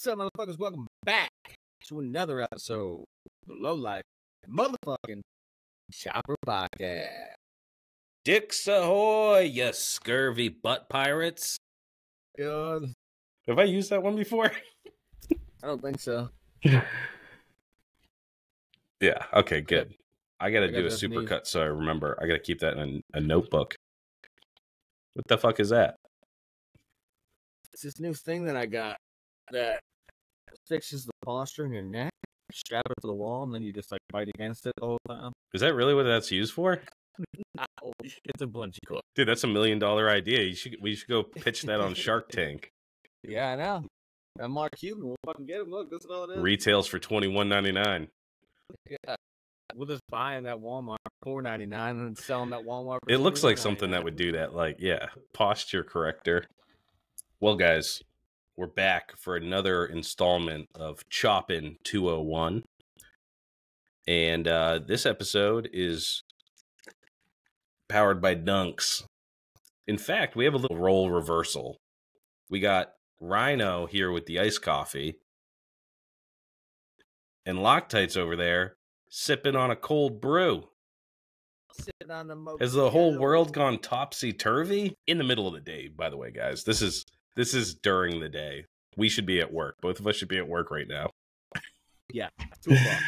What's up, motherfuckers? Welcome back to another episode of the Low Life Motherfucking Chopper Podcast. Dicks ahoy, you scurvy butt pirates. God, Have I used that one before? I don't think so. Yeah, okay, good. I gotta do a this supercut so I remember. I gotta keep that in a notebook. What the fuck is that? It's this new thing that I got that fixes the posture in your neck. Strap it to the wall, and then you just like fight against it the whole time. Is that really what that's used for? No, it's a bungee cord. Dude, that's $1 million idea. We should go pitch that on Shark Tank. Yeah, I know. And Mark Cuban, we'll fucking get him. Look, this is all it is. Retails for $21.99. Yeah. We'll just buy him at Walmart for $4.99 and sell him at Walmart for It looks like something $21.99. that would do that. Like, yeah, posture corrector. Well, guys, we're back for another installment of Choppin 201. And this episode is powered by Dunks. In fact, we have a little role reversal. We got Rhino here with the iced coffee. And Loctite's over there sipping on a cold brew. Sitting on the Has the whole world gone topsy-turvy? In the middle of the day, by the way, guys. This is during the day. We should be at work. Both of us should be at work right now. Yeah, 2 o'clock.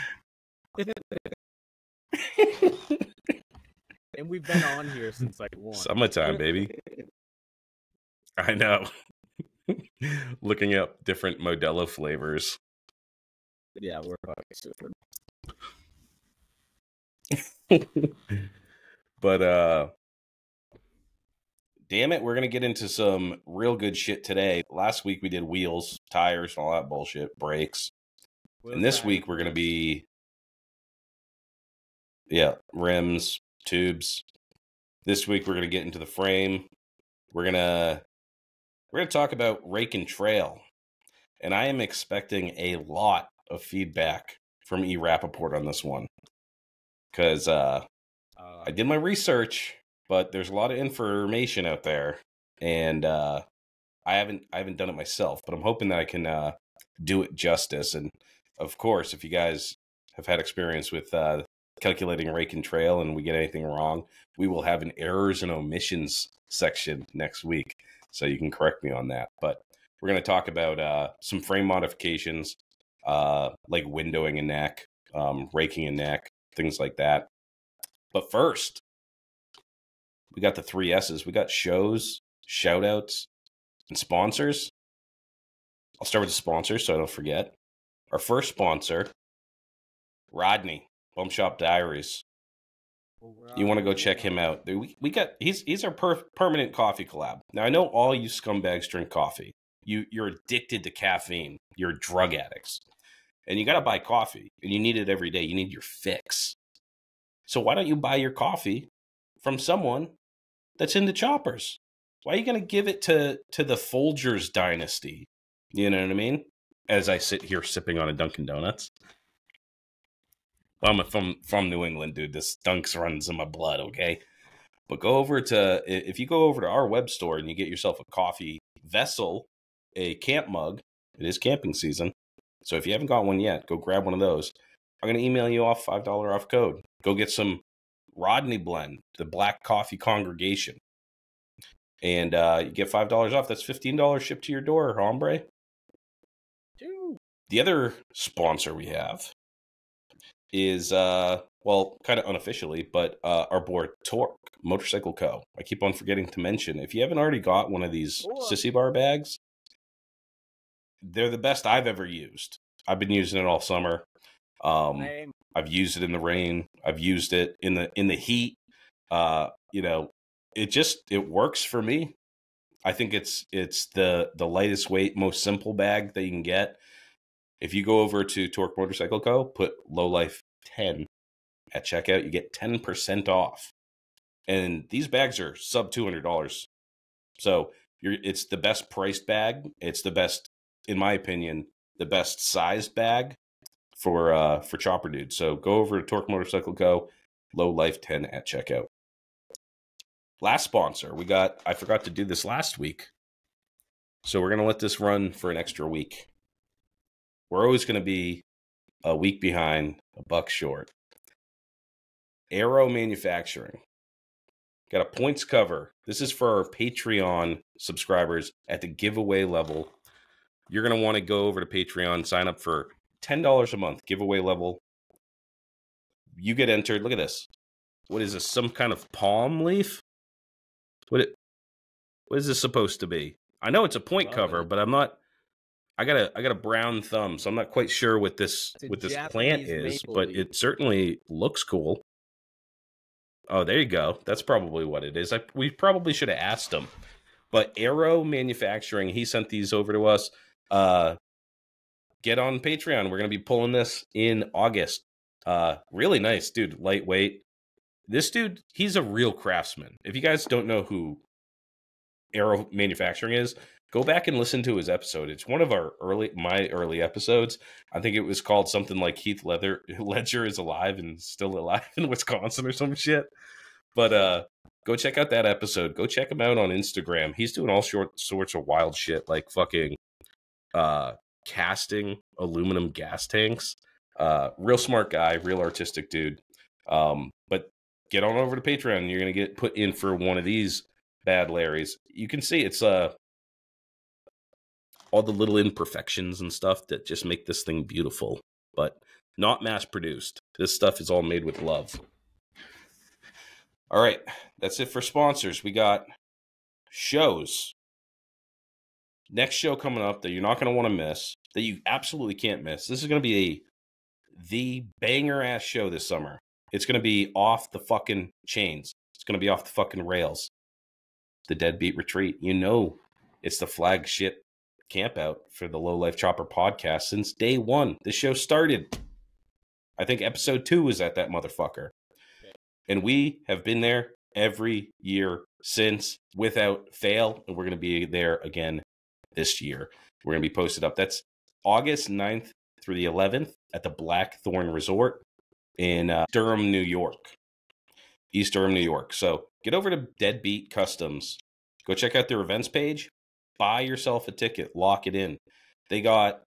And we've been on here since like 1. Summertime, baby. I know. Looking up different Modelo flavors. Yeah, we're fucking super. But damn it, we're gonna get into some real good shit today. Last week we did wheels, tires, and all that bullshit, brakes. And this week we're gonna be rims, tubes. This week we're gonna get into the frame. We're gonna talk about rake and trail. And I am expecting a lot of feedback from E. Rappaport on this one. Because I did my research, but there's a lot of information out there, and I haven't done it myself. But I'm hoping that I can do it justice. And of course, if you guys have had experience with calculating rake and trail, and we get anything wrong, we will have an errors and omissions section next week, so you can correct me on that. But we're going to talk about some frame modifications, like windowing a neck, raking a neck, things like that. But first, we got the 3 S's. We got shows, shout-outs, and sponsors. I'll start with the sponsors so I don't forget. Our first sponsor, Rodney, Bum Shop Diaries. You want to go check him out. We got he's our permanent coffee collab. Now, I know all you scumbags drink coffee. You're addicted to caffeine. You're drug addicts. And you got to buy coffee, and you need it every day. You need your fix. So why don't you buy your coffee from someone that's into choppers? Why are you going to give it to the Folgers dynasty? You know what I mean? As I sit here sipping on a Dunkin' Donuts. Well, I'm from New England, dude. This Dunks runs in my blood, okay? But if you go over to our web store and you get yourself a coffee vessel, a camp mug, it is camping season. So if you haven't got one yet, go grab one of those. I'm going to email you off $5 off code. Go get some Rodney Blend, the Black Coffee Congregation. And you get $5 off. That's $15 shipped to your door, hombre. Dude. The other sponsor we have is, kind of unofficially, but our board, Torque Motorcycle Co. I keep on forgetting to mention, if you haven't already got one of these sissy bar bags, they're the best I've ever used. I've been using it all summer. I've used it in the rain. I've used it in the heat. It works for me. I think it's the lightest weight, most simple bag that you can get. If you go over to Torque Motorcycle Co., put Low Life 10 at checkout, you get 10% off. And these bags are sub $200. So it's the best priced bag. It's the best, in my opinion, the best sized bag for chopper dudes. So go over to Torque Motorcycle Co. Low Life 10 at checkout. Last sponsor, I forgot to do this last week. So we're going to let this run for an extra week. We're always going to be a week behind, a buck short. Arrow Manufacturing. Got a points cover. This is for our Patreon subscribers at the giveaway level. You're going to want to go over to Patreon, sign up for $10 a month, giveaway level. You get entered. Look at this. What is this? Some kind of palm leaf? What is this supposed to be? I know it's a point cover, but I'm not. I got a brown thumb, so I'm not quite sure what this plant is, but it certainly looks cool. Oh, there you go. That's probably what it is. We probably should have asked him. But Arrow Manufacturing, he sent these over to us. Get on Patreon. We're going to be pulling this in August. Really nice, dude. Lightweight. This dude, he's a real craftsman. If you guys don't know who Arrow Manufacturing is, go back and listen to his episode. It's one of my early episodes. I think it was called something like Heath Ledger is alive and still alive in Wisconsin or some shit. But go check out that episode. Go check him out on Instagram. He's doing all sorts of wild shit, like fucking casting aluminum gas tanks. Real smart guy, real artistic dude. But get on over to Patreon. You're going to get put in for one of these bad Larrys. You can see it's all the little imperfections and stuff that just make this thing beautiful, but not mass produced. This stuff is all made with love. All right, that's it for sponsors. We got shows. Next show coming up that you're not going to want to miss, that you absolutely can't miss. This is going to be the banger ass show this summer. It's going to be off the fucking chains. It's going to be off the fucking rails. The Deadbeat Retreat. You know, it's the flagship camp out for the Low Life Chopper podcast since day one. This show started. I think episode 2 was at that motherfucker. And we have been there every year since without fail. And we're going to be there again this year. We're going to be posted up. That's August 9th through the 11th at the Blackthorn Resort in Durham, New York. East Durham, New York. So get over to Deadbeat Customs. Go check out their events page. Buy yourself a ticket. Lock it in. They got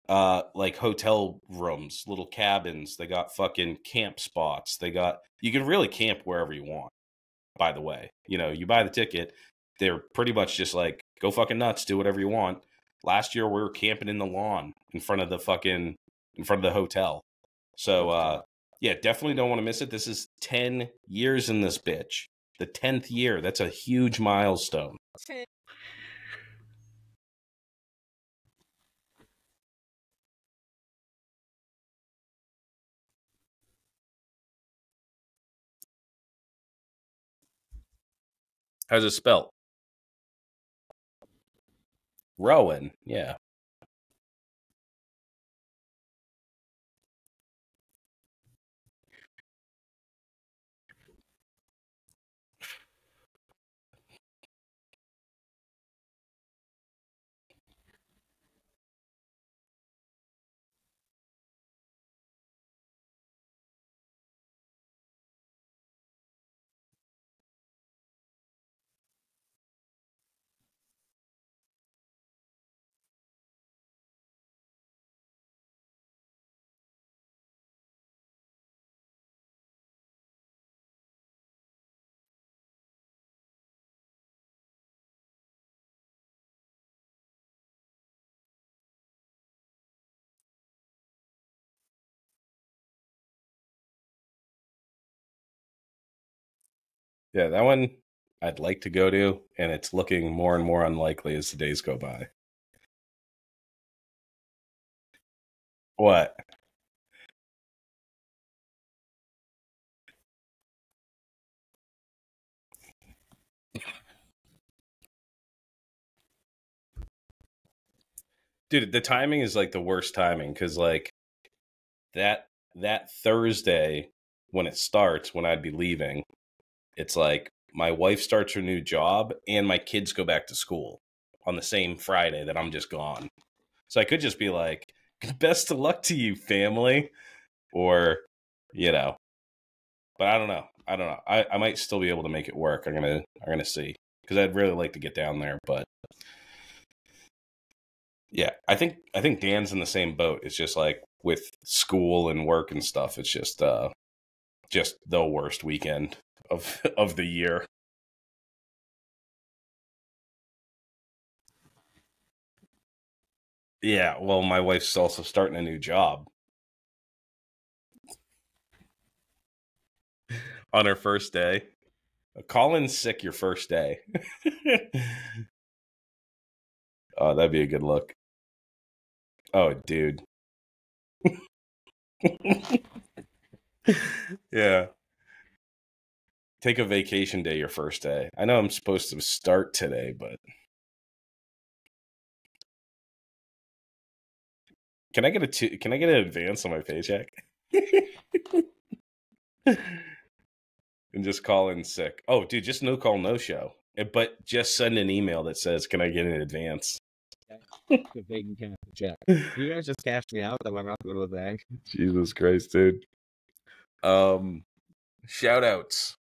like hotel rooms, little cabins. They got fucking camp spots. You can really camp wherever you want, by the way. You know, you buy the ticket. They're pretty much just like, go fucking nuts, do whatever you want. Last year we were camping in the lawn in front of the hotel. So yeah, definitely don't want to miss it. This is 10 years in this bitch. The 10th year. That's a huge milestone. How's it spelled? Rowan, yeah. Yeah, that one I'd like to go to, and it's looking more and more unlikely as the days go by. What? Dude, the timing is like the worst timing because like that Thursday when it starts, when I'd be leaving, it's like my wife starts her new job and my kids go back to school on the same Friday that I'm just gone. So I could just be like, best of luck to you, family. Or, you know. But I don't know. I might still be able to make it work. I'm gonna see. Because I'd really like to get down there, but Yeah, I think Dan's in the same boat. It's just like with school and work and stuff. It's just the worst weekend of of the year. Yeah, well, my wife's also starting a new job on her first day. Call in sick your first day. Oh, that'd be a good look. Oh, dude. Yeah. Take a vacation day your first day. I know I'm supposed to start today, but can I get an advance on my paycheck? And just call in sick. Oh, dude, just no call, no show. But just send an email that says, "Can I get an advance?" If they can cash the check. You guys just cash me out, then I'm not going to the bank. Jesus Christ, dude. Shout outs.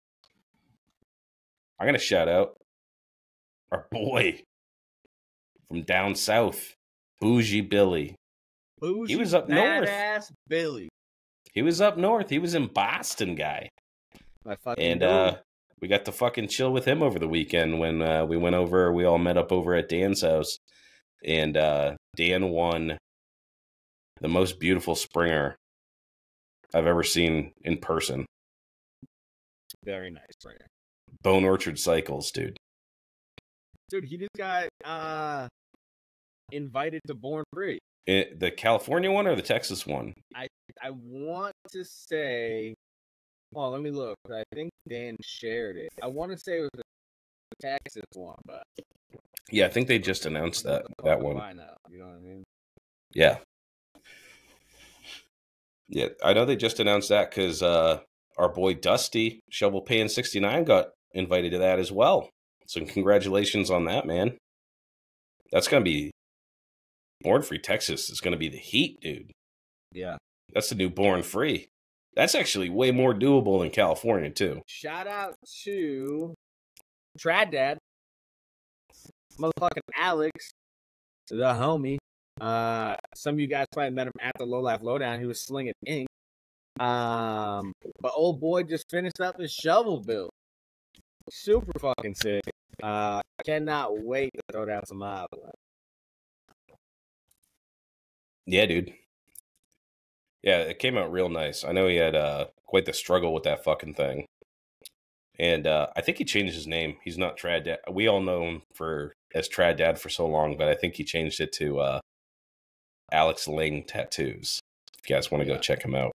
I'm gonna shout out our boy from down south, Bougie Billy. He was up north. Badass Billy. He was up north. He was in Boston, guy. My fucking And dude. we got to fucking chill with him over the weekend when we went over. We all met up over at Dan's house, and Dan won the most beautiful Springer I've ever seen in person. Very nice, right? Bone Orchard Cycles, dude. Dude, he just got invited to Born Free. The California one or the Texas one? I want to say, well, let me look. I think Dan shared it. I want to say it was the Texas one, but Yeah, I think they just announced that one. Now, you know what I mean? Yeah. Yeah, I know they just announced that because our boy Dusty, Shovel Pan 69, got invited to that as well. So congratulations on that, man. That's going to be Born Free Texas is going to be the heat, dude. Yeah. That's the new Born Free. That's actually way more doable than California, too. Shout out to Trad Dad, motherfucking Alex, the homie. Some of you guys probably met him at the Low Life Lowdown. He was slinging ink. But old boy just finished up his shovel build. Super fucking sick. Cannot wait to throw down some mob. Yeah, dude. Yeah, it came out real nice. I know he had quite the struggle with that fucking thing. And I think he changed his name. He's not Trad Dad. We all know him as Trad Dad for so long, but I think he changed it to Alex Ling Tattoos. If you guys want to go check him out.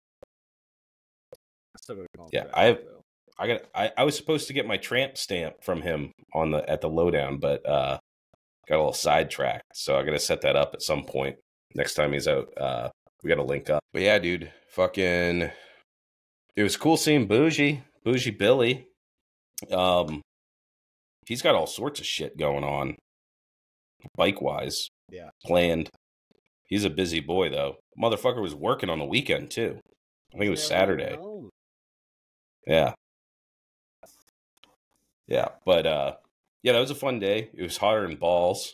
Yeah, I was supposed to get my tramp stamp from him at the lowdown, but got a little sidetracked. So I got to set that up at some point next time he's out. We got to link up. But yeah, dude, fucking, it was cool seeing Bougie Billy. He's got all sorts of shit going on, bike wise. Yeah, planned. He's a busy boy though. Motherfucker was working on the weekend too. I think it was Saturday. Yeah. Yeah, but yeah, that was a fun day. It was hotter than balls.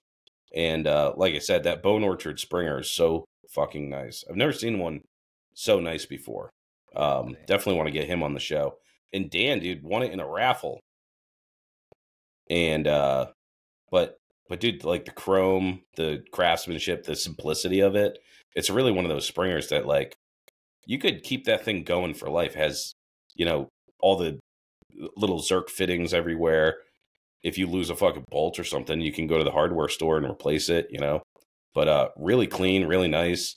And like I said, that Bone Orchard Springer is so fucking nice. I've never seen one so nice before. Definitely want to get him on the show. And Dan, dude, won it in a raffle. And but dude, like the chrome, the craftsmanship, the simplicity of it, it's really one of those springers that like you could keep that thing going for life. Has, you know, all the little Zerk fittings everywhere. If you lose a fucking bolt or something, you can go to the hardware store and replace it, you know. But really clean, really nice.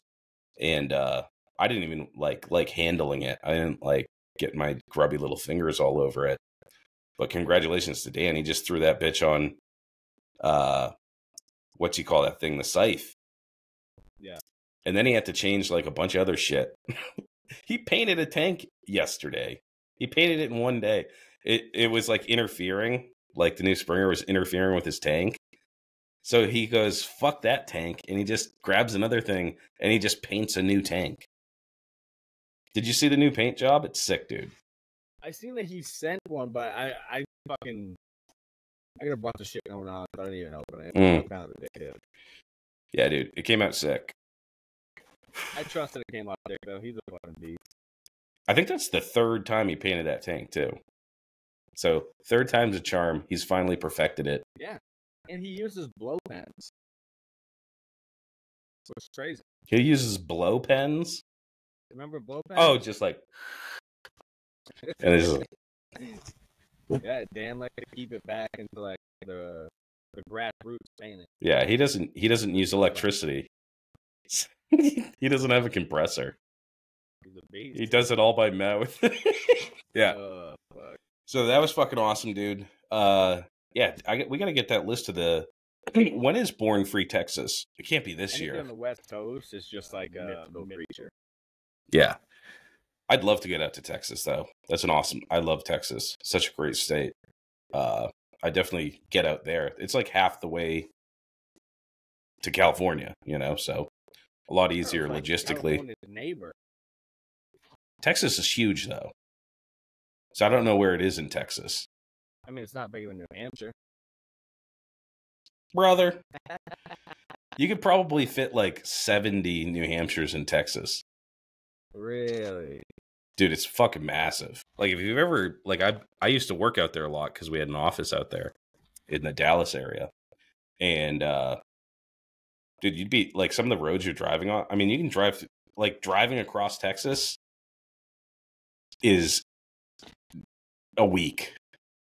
And I didn't even like handling it. I didn't like get my grubby little fingers all over it. But congratulations to Dan. He just threw that bitch on what you call that thing, the scythe. Yeah. And then he had to change like a bunch of other shit. He painted a tank yesterday. He painted it in one day. It was like interfering. Like the new Springer was interfering with his tank. So he goes, fuck that tank. And he just grabs another thing and he just paints a new tank. Did you see the new paint job? It's sick, dude. I seen that he sent one, but I got a bunch of shit going on. So I didn't even open it. I found it. Yeah, dude, it came out sick. I trust that it came out there, though. He's a fucking beast. I think that's the third time he painted that tank, too. So, third time's a charm. He's finally perfected it. Yeah. And he uses blow pens. Which is crazy. He uses blow pens? Remember blow pens? Oh, just like... and it's just like... Yeah, Dan liked to keep it back into like the grassroots painting. Yeah, he doesn't use electricity. He doesn't have a compressor. He's a beast. He does it all by mouth. Yeah. Fuck. So that was fucking awesome, dude. Yeah, we got to get that list of the... When is Born Free Texas? It can't be this Anything year. on the West Coast is just like a creature. Yeah. I'd love to get out to Texas, though. That's an awesome... I love Texas. Such a great state. I definitely get out there. It's like half the way to California, you know, so a lot easier like logistically. California's neighbor. Texas is huge, though. So I don't know where it is in Texas. I mean, it's not bigger than New Hampshire. Brother, you could probably fit like 70 New Hampshires in Texas. Really? Dude, it's fucking massive. Like, if you've ever, like, I used to work out there a lot because we had an office out there in the Dallas area. And, dude, you'd be, like, some of the roads you're driving on, I mean, you can drive, like, driving across Texas is a week.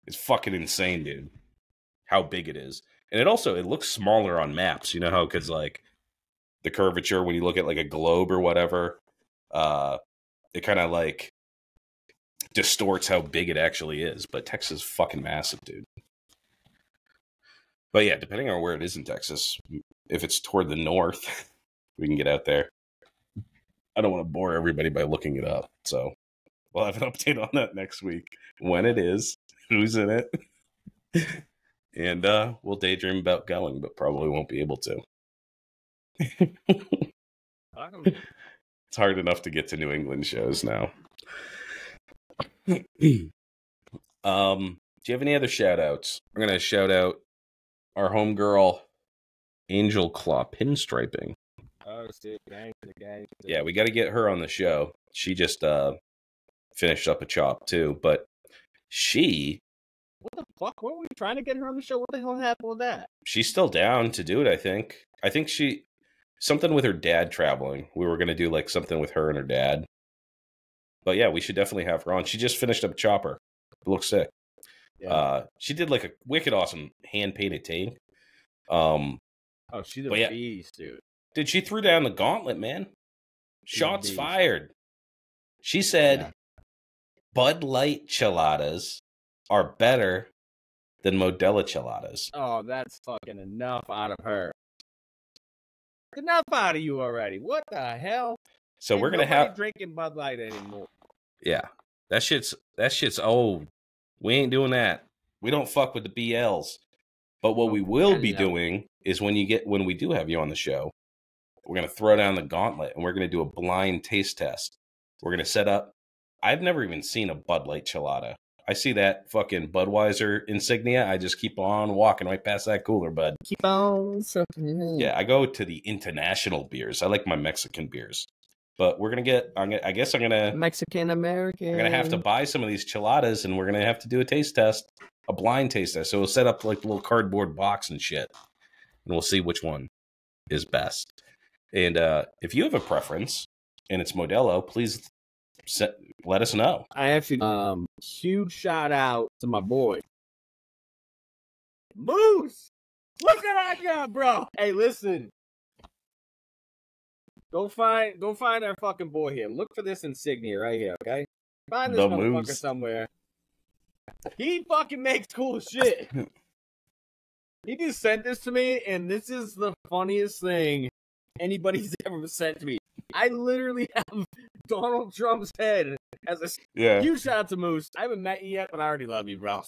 It's fucking insane, dude, how big it is. And it looks smaller on maps. You know how, because, like, the curvature, when you look at, like, a globe or whatever, it kind of, like, distorts how big it actually is. But Texas is fucking massive, dude. But, yeah, depending on where it is in Texas, if it's toward the north, we can get out there. I don't want to bore everybody by looking it up. So we'll have an update on that next week. When it is, who's in it. And we'll daydream about going, but probably won't be able to. It's hard enough to get to New England shows now. Do you have any other shout outs? I'm going to shout out our homegirl, Angel Claw Pinstriping. Oh, dude, gang. Yeah, we got to get her on the show. She just finished up a chop, too. But she... What the fuck? What were we trying to get her on the show? What the hell happened with that? She's still down to do it, I think. I think she... Something with her dad traveling. We were going to do like something with her and her dad. But yeah, we should definitely have her on. She just finished up Chopper. It looks sick. Yeah. She did like a wicked awesome hand-painted tank. Oh, she's a beast, dude. Dude, she threw down the gauntlet, man. Shots fired. She said, Bud Light Cheladas are better than Modelo Cheladas. Oh, that's fucking enough out of her. Enough out of you already. What the hell? So we're gonna have drinking Bud Light anymore. Yeah, that shit's old. We ain't doing that. We don't fuck with the BLs. But what we will be doing is when we do have you on the show, we're gonna throw down the gauntlet and we're gonna do a blind taste test. We're gonna set up. I've never even seen a Bud Light Chelada. I see that fucking Budweiser insignia. I just keep on walking right past that cooler, bud. Keep on. Yeah, I go to the international beers. I like my Mexican beers. But we're going to get, I guess I'm going to... Mexican-American. I'm going to have to buy some of these cheladas, and we're going to have to do a taste test, a blind taste test. So we'll set up like a little cardboard box and shit, and we'll see which one is best. And if you have a preference, and it's Modelo, please... let us know. I actually huge shout out to my boy Moose. Look at that guy, bro. Hey, listen. Go find our fucking boy here. Look for this insignia right here, okay? Find this motherfucker somewhere. He fucking makes cool shit. He just sent this to me, and this is the funniest thing anybody's ever sent to me. I literally have Donald Trump's head as a huge shout out to Moose. I haven't met you yet, but I already love you, bro.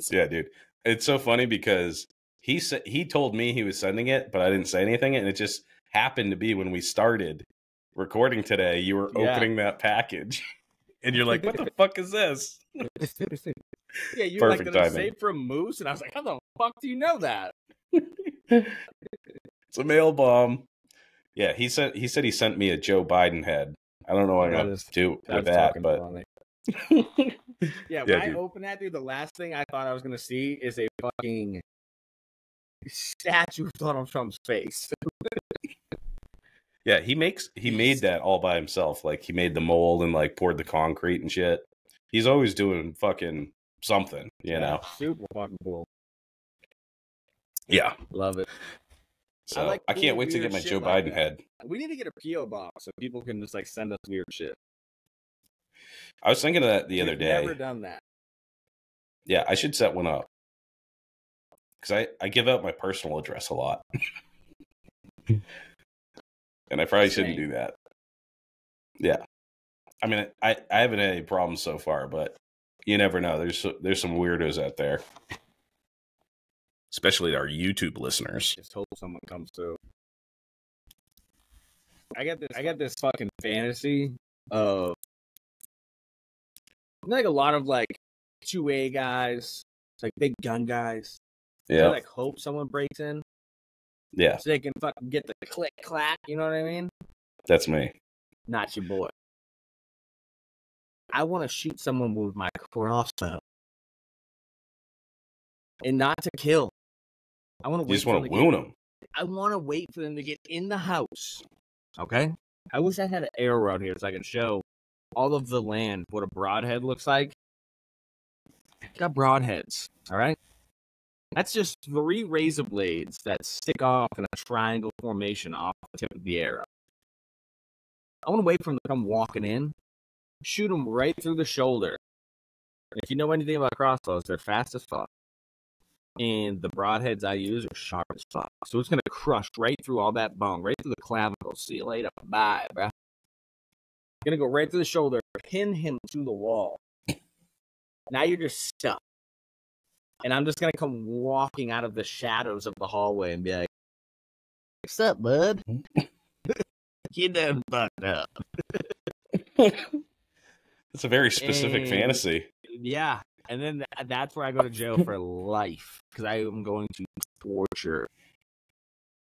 Yeah, dude. It's so funny because he told me he was sending it, but I didn't say anything, and it just happened to be when we started recording today, you were opening that package, and you're like, "What the fuck is this?" Yeah, you're like, "Did I say from Moose?" And I was like, "How the fuck do you know that?" It's a mail bomb. Yeah, he said he sent me a Joe Biden head. I don't know what I'm gonna do with that, but funny. Yeah, when yeah, I dude. open that, dude, the last thing I thought I was gonna see is a fucking statue of Donald Trump's face. Yeah, he made that all by himself. Like he made the mold and like poured the concrete and shit. He's always doing fucking something, you know. Super fucking cool. Yeah, Love it. So I can't wait to get my Joe Biden head. We need to get a PO box so people can just like send us weird shit. I was thinking of that the other day. Never done that. Yeah, I should set one up because I give out my personal address a lot, and I probably shouldn't do that. Yeah, I mean, I haven't had any problems so far, but you never know. There's some weirdos out there, especially our YouTube listeners. Just hope someone comes through. I got this fucking fantasy of like a lot of like 2A guys, like big gun guys. Yeah. I like hope someone breaks in. Yeah. So they can fucking get the click clack, you know what I mean? That's me. Not your boy. I want to shoot someone with my crossbow. And not to kill. I want to wait. You just want to wound them. I want to wait for them to get in the house. Okay? I wish I had an arrow out here so I could show all of the land what a broadhead looks like. It's got broadheads, all right? That's just 3 razor blades that stick off in a triangle formation off the tip of the arrow. I want to wait for them to come walking in, shoot them right through the shoulder. If you know anything about crossbows, they're fast as fuck. And the broadheads I use are sharp as fuck. So it's going to crush right through all that bone, right through the clavicle. See you later. Bye, bruh. Going to go right through the shoulder, pin him to the wall. Now you're just stuck. And I'm just going to come walking out of the shadows of the hallway and be like, what's up, bud? You done fucked up. That's a very specific fantasy. Yeah. And then that's where I go to jail for life. Because I am going to torture.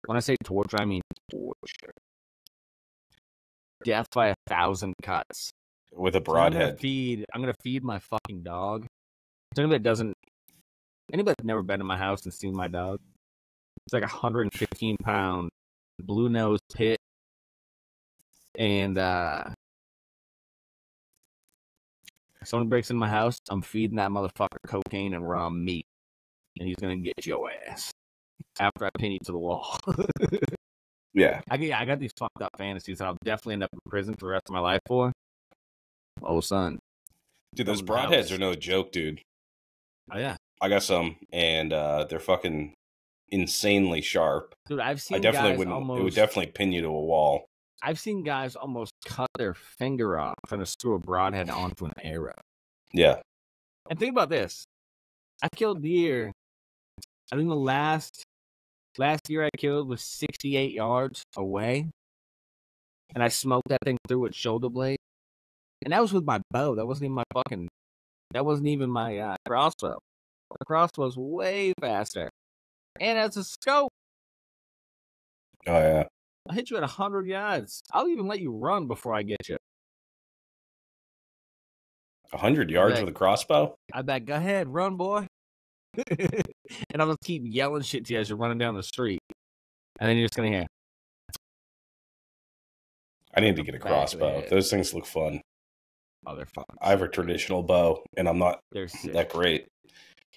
When I say torture, I mean torture. Death by 1,000 cuts. With a broadhead. I'm gonna feed my fucking dog. Anybody that's never been to my house and seen my dog, it's like 115-pound blue nose pit, and if someone breaks in my house, I'm feeding that motherfucker cocaine and raw meat, and he's gonna get your ass after I pin you to the wall. Yeah, I got these fucked up fantasies that I'll definitely end up in prison for the rest of my life for. Oh, son. Dude, those broadheads are no joke, dude. Oh, yeah. I got some, and they're fucking insanely sharp. Dude, I've seen It would definitely pin you to a wall. I've seen guys almost cut their finger off trying to screw a broadhead onto an arrow. Yeah. And think about this. I killed deer. I think the last year I killed was 68 yards away. And I smoked that thing through its shoulder blade. And that was with my bow. That wasn't even my crossbow. The crossbow's way faster. And it's a scope. Oh, yeah. I'll hit you at 100 yards. I'll even let you run before I get you. 100 yards with a crossbow? I bet, go ahead, run, boy. And I'll just keep yelling shit to you as you're running down the street. And then you're just going to hear. I need to get a crossbow. Those things look fun. Oh, they're fun. I have a traditional bow, and I'm not that great.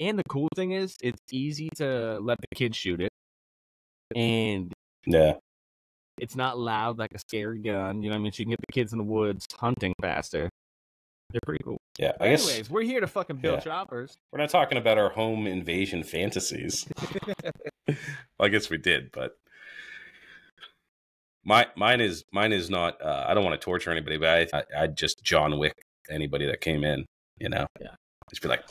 And the cool thing is, it's easy to let the kids shoot it. And yeah, it's not loud like a scary gun. You know what I mean? So you can get the kids in the woods hunting faster. They're pretty cool. Yeah, Anyways, we're here to fucking build choppers. We're not talking about our home invasion fantasies. Well, I guess we did, but mine is not. I don't want to torture anybody, but I'd just John Wick anybody that came in. You know, just be like.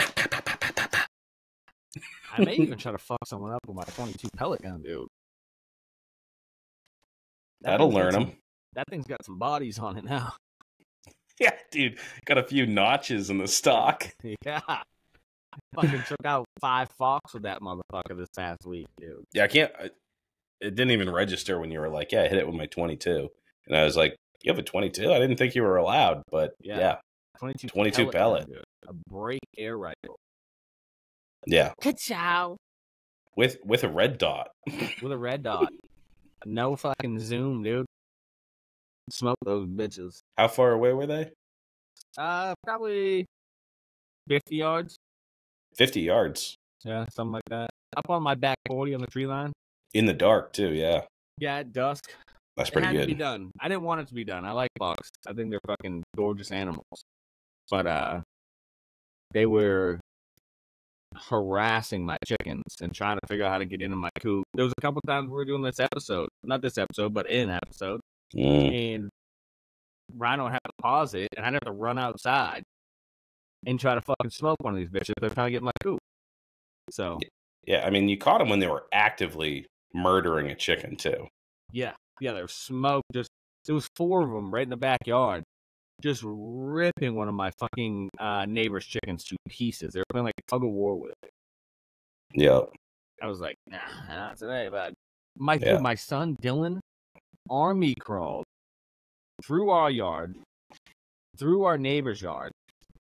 I may even try to fuck someone up with my 22 pellet gun, dude. That'll learn them. That thing's got some bodies on it now. Yeah, dude. Got a few notches in the stock. Yeah. Fucking took out 5 fox with that motherfucker this past week, dude. Yeah, it didn't even register when you were like, yeah, I hit it with my 22. And I was like, you have a 22? I didn't think you were allowed, but yeah. 22 pellet. A break air rifle. Yeah. Ka-chow. With a red dot. With a red dot. No fucking zoom, dude. Smoke those bitches. How far away were they? Probably 50 yards. 50 yards. Yeah, something like that. Up on my back 40 on the tree line. In the dark, too, yeah. Yeah, at dusk. That's pretty good. It had to be done. I didn't want it to be done. I like bucks. I think they're fucking gorgeous animals. But they were harassing my chickens and trying to figure out how to get into my coop. There was a couple times we were doing this episode. Not this episode, but in an episode. And Rhino had to pause it, and I'd have to run outside and try to fucking smoke one of these bitches. They're trying to get in my coop. So. Yeah, I mean, you caught them when they were actively murdering a chicken, too. Yeah, they were smoked. There was 4 of them right in the backyard, just ripping one of my fucking neighbor's chickens to pieces. They were playing like tug of war with it. Yeah. I was like, nah, not today, bud. My son Dylan army crawled through our yard, through our neighbor's yard,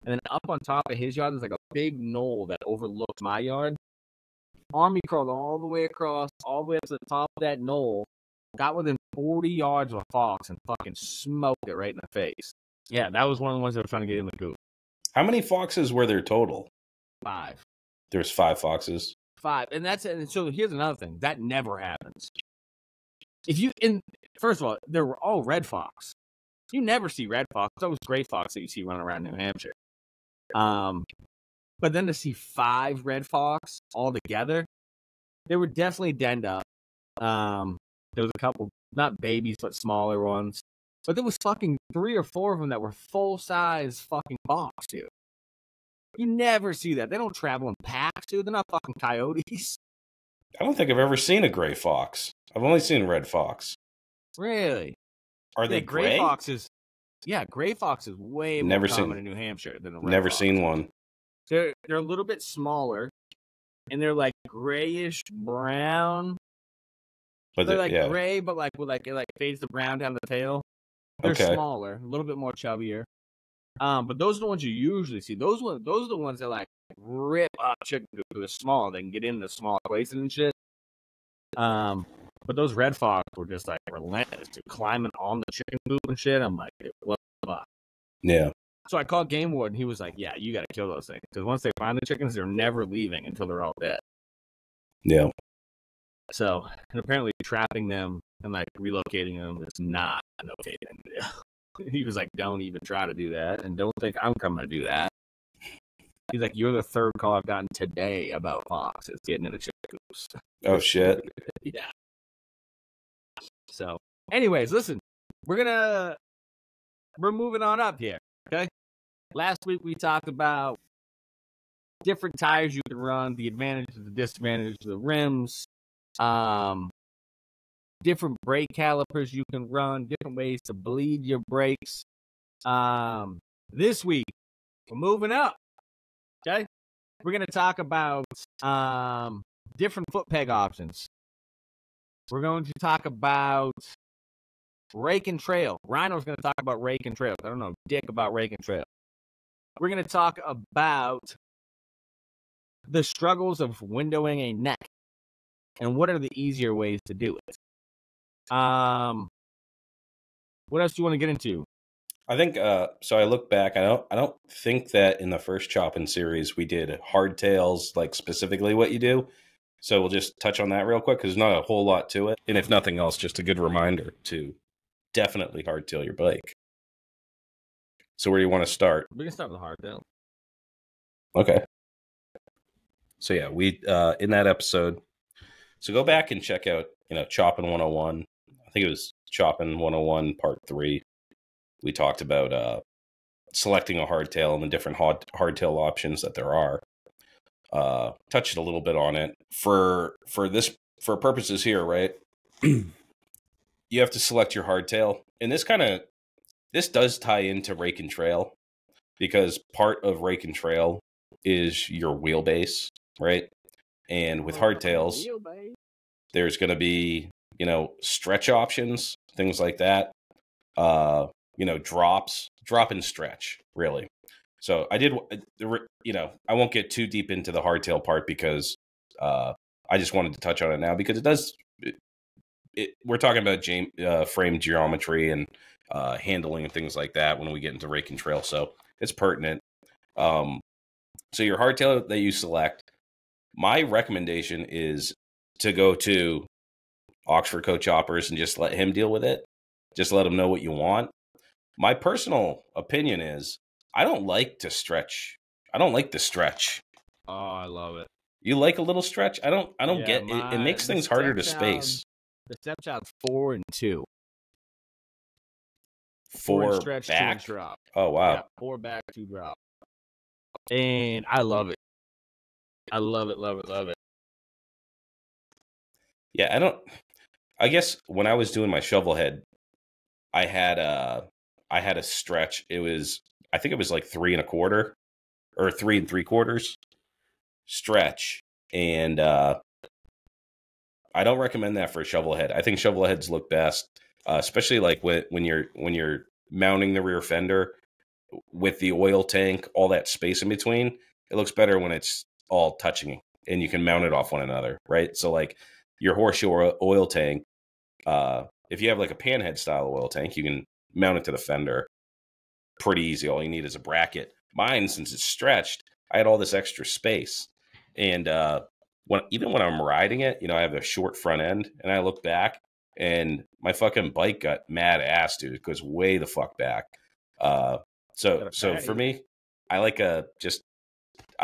and then up on top of his yard, there's like a big knoll that overlooks my yard. Army crawled all the way across, all the way up to the top of that knoll, got within 40 yards of a fox, and fucking smoked it right in the face. Yeah, that was one of the ones that were trying to get in the coop. How many foxes were there total? 5. There's 5 foxes. 5, and so here's another thing that never happens. First of all, they were all red fox. You never see red fox. It's always gray fox that you see running around New Hampshire. But then to see 5 red fox all together, they were definitely denned up. There was a couple, not babies, but smaller ones. But there was fucking 3 or 4 of them that were full-size fucking fox, dude. You never see that. They don't travel in packs, dude. They're not fucking coyotes. I don't think I've ever seen a gray fox. I've only seen red fox. Really? Are they gray? Gray foxes. Yeah, gray fox is way more common in New Hampshire than a red Never fox. seen one. They're a little bit smaller, and they're like grayish brown. But they're like gray, but like it fades to brown down the tail. They're smaller, a little bit more chubbier. But those are the ones you usually see. Those are the ones that like rip up chicken coop because they're small. They can get into small places and shit. But those red fox were just like relentless, dude, climbing on the chicken coop and shit. I'm like, what the fuck? Yeah. So I called game warden. He was like, yeah, you got to kill those things because once they find the chickens, they're never leaving until they're all dead. Yeah. So, and apparently trapping them and like relocating them is not an okay thing to do. He was like, don't even try to do that, and don't think I'm coming to do that. He's like, you're the 3rd call I've gotten today about foxes getting into chicken coops. Oh, shit. Yeah. So, anyways, listen, we're moving on up here, okay? Last week we talked about different tires you can run, the advantages, the disadvantages of the rims, different brake calipers you can run, different ways to bleed your brakes. This week, we're moving up, okay? We're going to talk about different foot peg options. We're going to talk about rake and trail. Rhino's going to talk about rake and trail. I don't know dick about rake and trail. We're going to talk about the struggles of windowing a neck and what are the easier ways to do it. What else do you want to get into? I think so. I look back. I don't think that in the first Choppin series we did hardtails, like specifically what you do. So we'll just touch on that real quick because there's not a whole lot to it. And if nothing else, just a good reminder to definitely hardtail your bike. So where do you want to start? We can start with hardtail. Okay. So yeah, we in that episode. So go back and check out, Choppin 101. I think it was Choppin 101 Part 3. We talked about selecting a hardtail and the different hardtail options that there are. Touched a little bit on it for purposes here, right? You have to select your hardtail, and this does tie into rake and trail because part of rake and trail is your wheelbase, right? And with hardtails, there's going to be stretch options, things like that. Drop and stretch, really. So I did, I won't get too deep into the hardtail part because I just wanted to touch on it now because it does. We're talking about frame geometry and handling and things like that when we get into rake and trail, so it's pertinent. So your hardtail that you select, my recommendation is to go to Oxford Coat Choppers and just let him deal with it. Just let him know what you want. My personal opinion is I don't like to stretch. I don't like the stretch. Oh, I love it. You like a little stretch? I don't get it. It makes things harder to space. The stepchild's 4 and 2. 4 stretch, back? 2 drop. Oh, wow. Yeah, 4 back, 2 drop. And I love it. I love it, love it, love it. Yeah, I guess when I was doing my shovel head, I had a stretch. I think it was like 3 1/4 or 3 3/4 stretch. And I don't recommend that for a shovel head. I think shovel heads look best, especially like when you're mounting the rear fender with the oil tank, all that space in between. It looks better when it's all touching and you can mount it off one another, right? So like your horseshoe oil tank, if you have like a panhead style oil tank, you can mount it to the fender pretty easy. All you need is a bracket. Mine, since it's stretched, I had all this extra space, and even when I'm riding it, I have a short front end, and I look back, and my fucking bike got mad ass, dude. It goes way the fuck back. So for me, I like I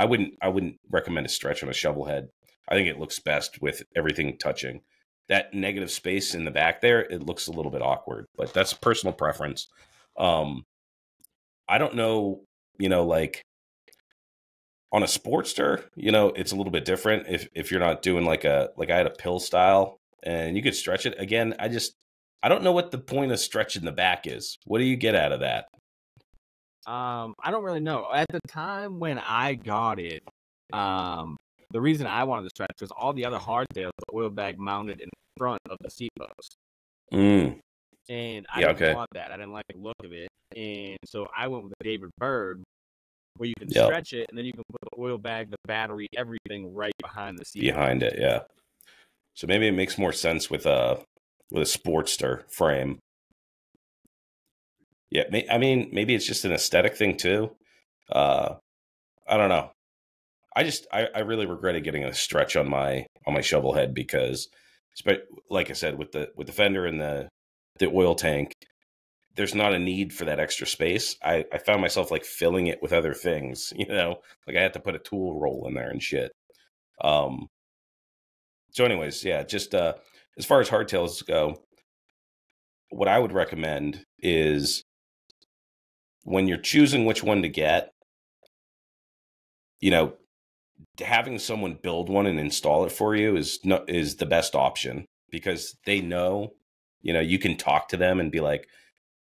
wouldn't recommend a stretch on a shovel head. I think it looks best with everything touching. That negative space in the back there, it looks a little bit awkward, but that's personal preference. I don't know, like on a Sportster, it's a little bit different if you're not doing like I had a pill style and you could stretch it. Again, I don't know what the point of stretching the back is. What do you get out of that? I don't really know. At the time when I got it, the reason I wanted to stretch was all the other hardtails, the oil bag mounted in front of the seat post. And I didn't want that. I didn't like the look of it. And so I went with the David Bird, where you can stretch it, and then you can put the oil bag, the battery, everything right behind the seat. Behind it, yeah. So maybe it makes more sense with a Sportster frame. Yeah, I mean, maybe it's just an aesthetic thing too. I don't know. I really regretted getting a stretch on my shovel head because, like I said, with the fender and the oil tank, there's not a need for that extra space. I found myself like filling it with other things, like I had to put a tool roll in there and shit. So anyways, yeah, just as far as hardtails go, what I would recommend is when you're choosing which one to get, having someone build one and install it for you is the best option because they know, you can talk to them and be like,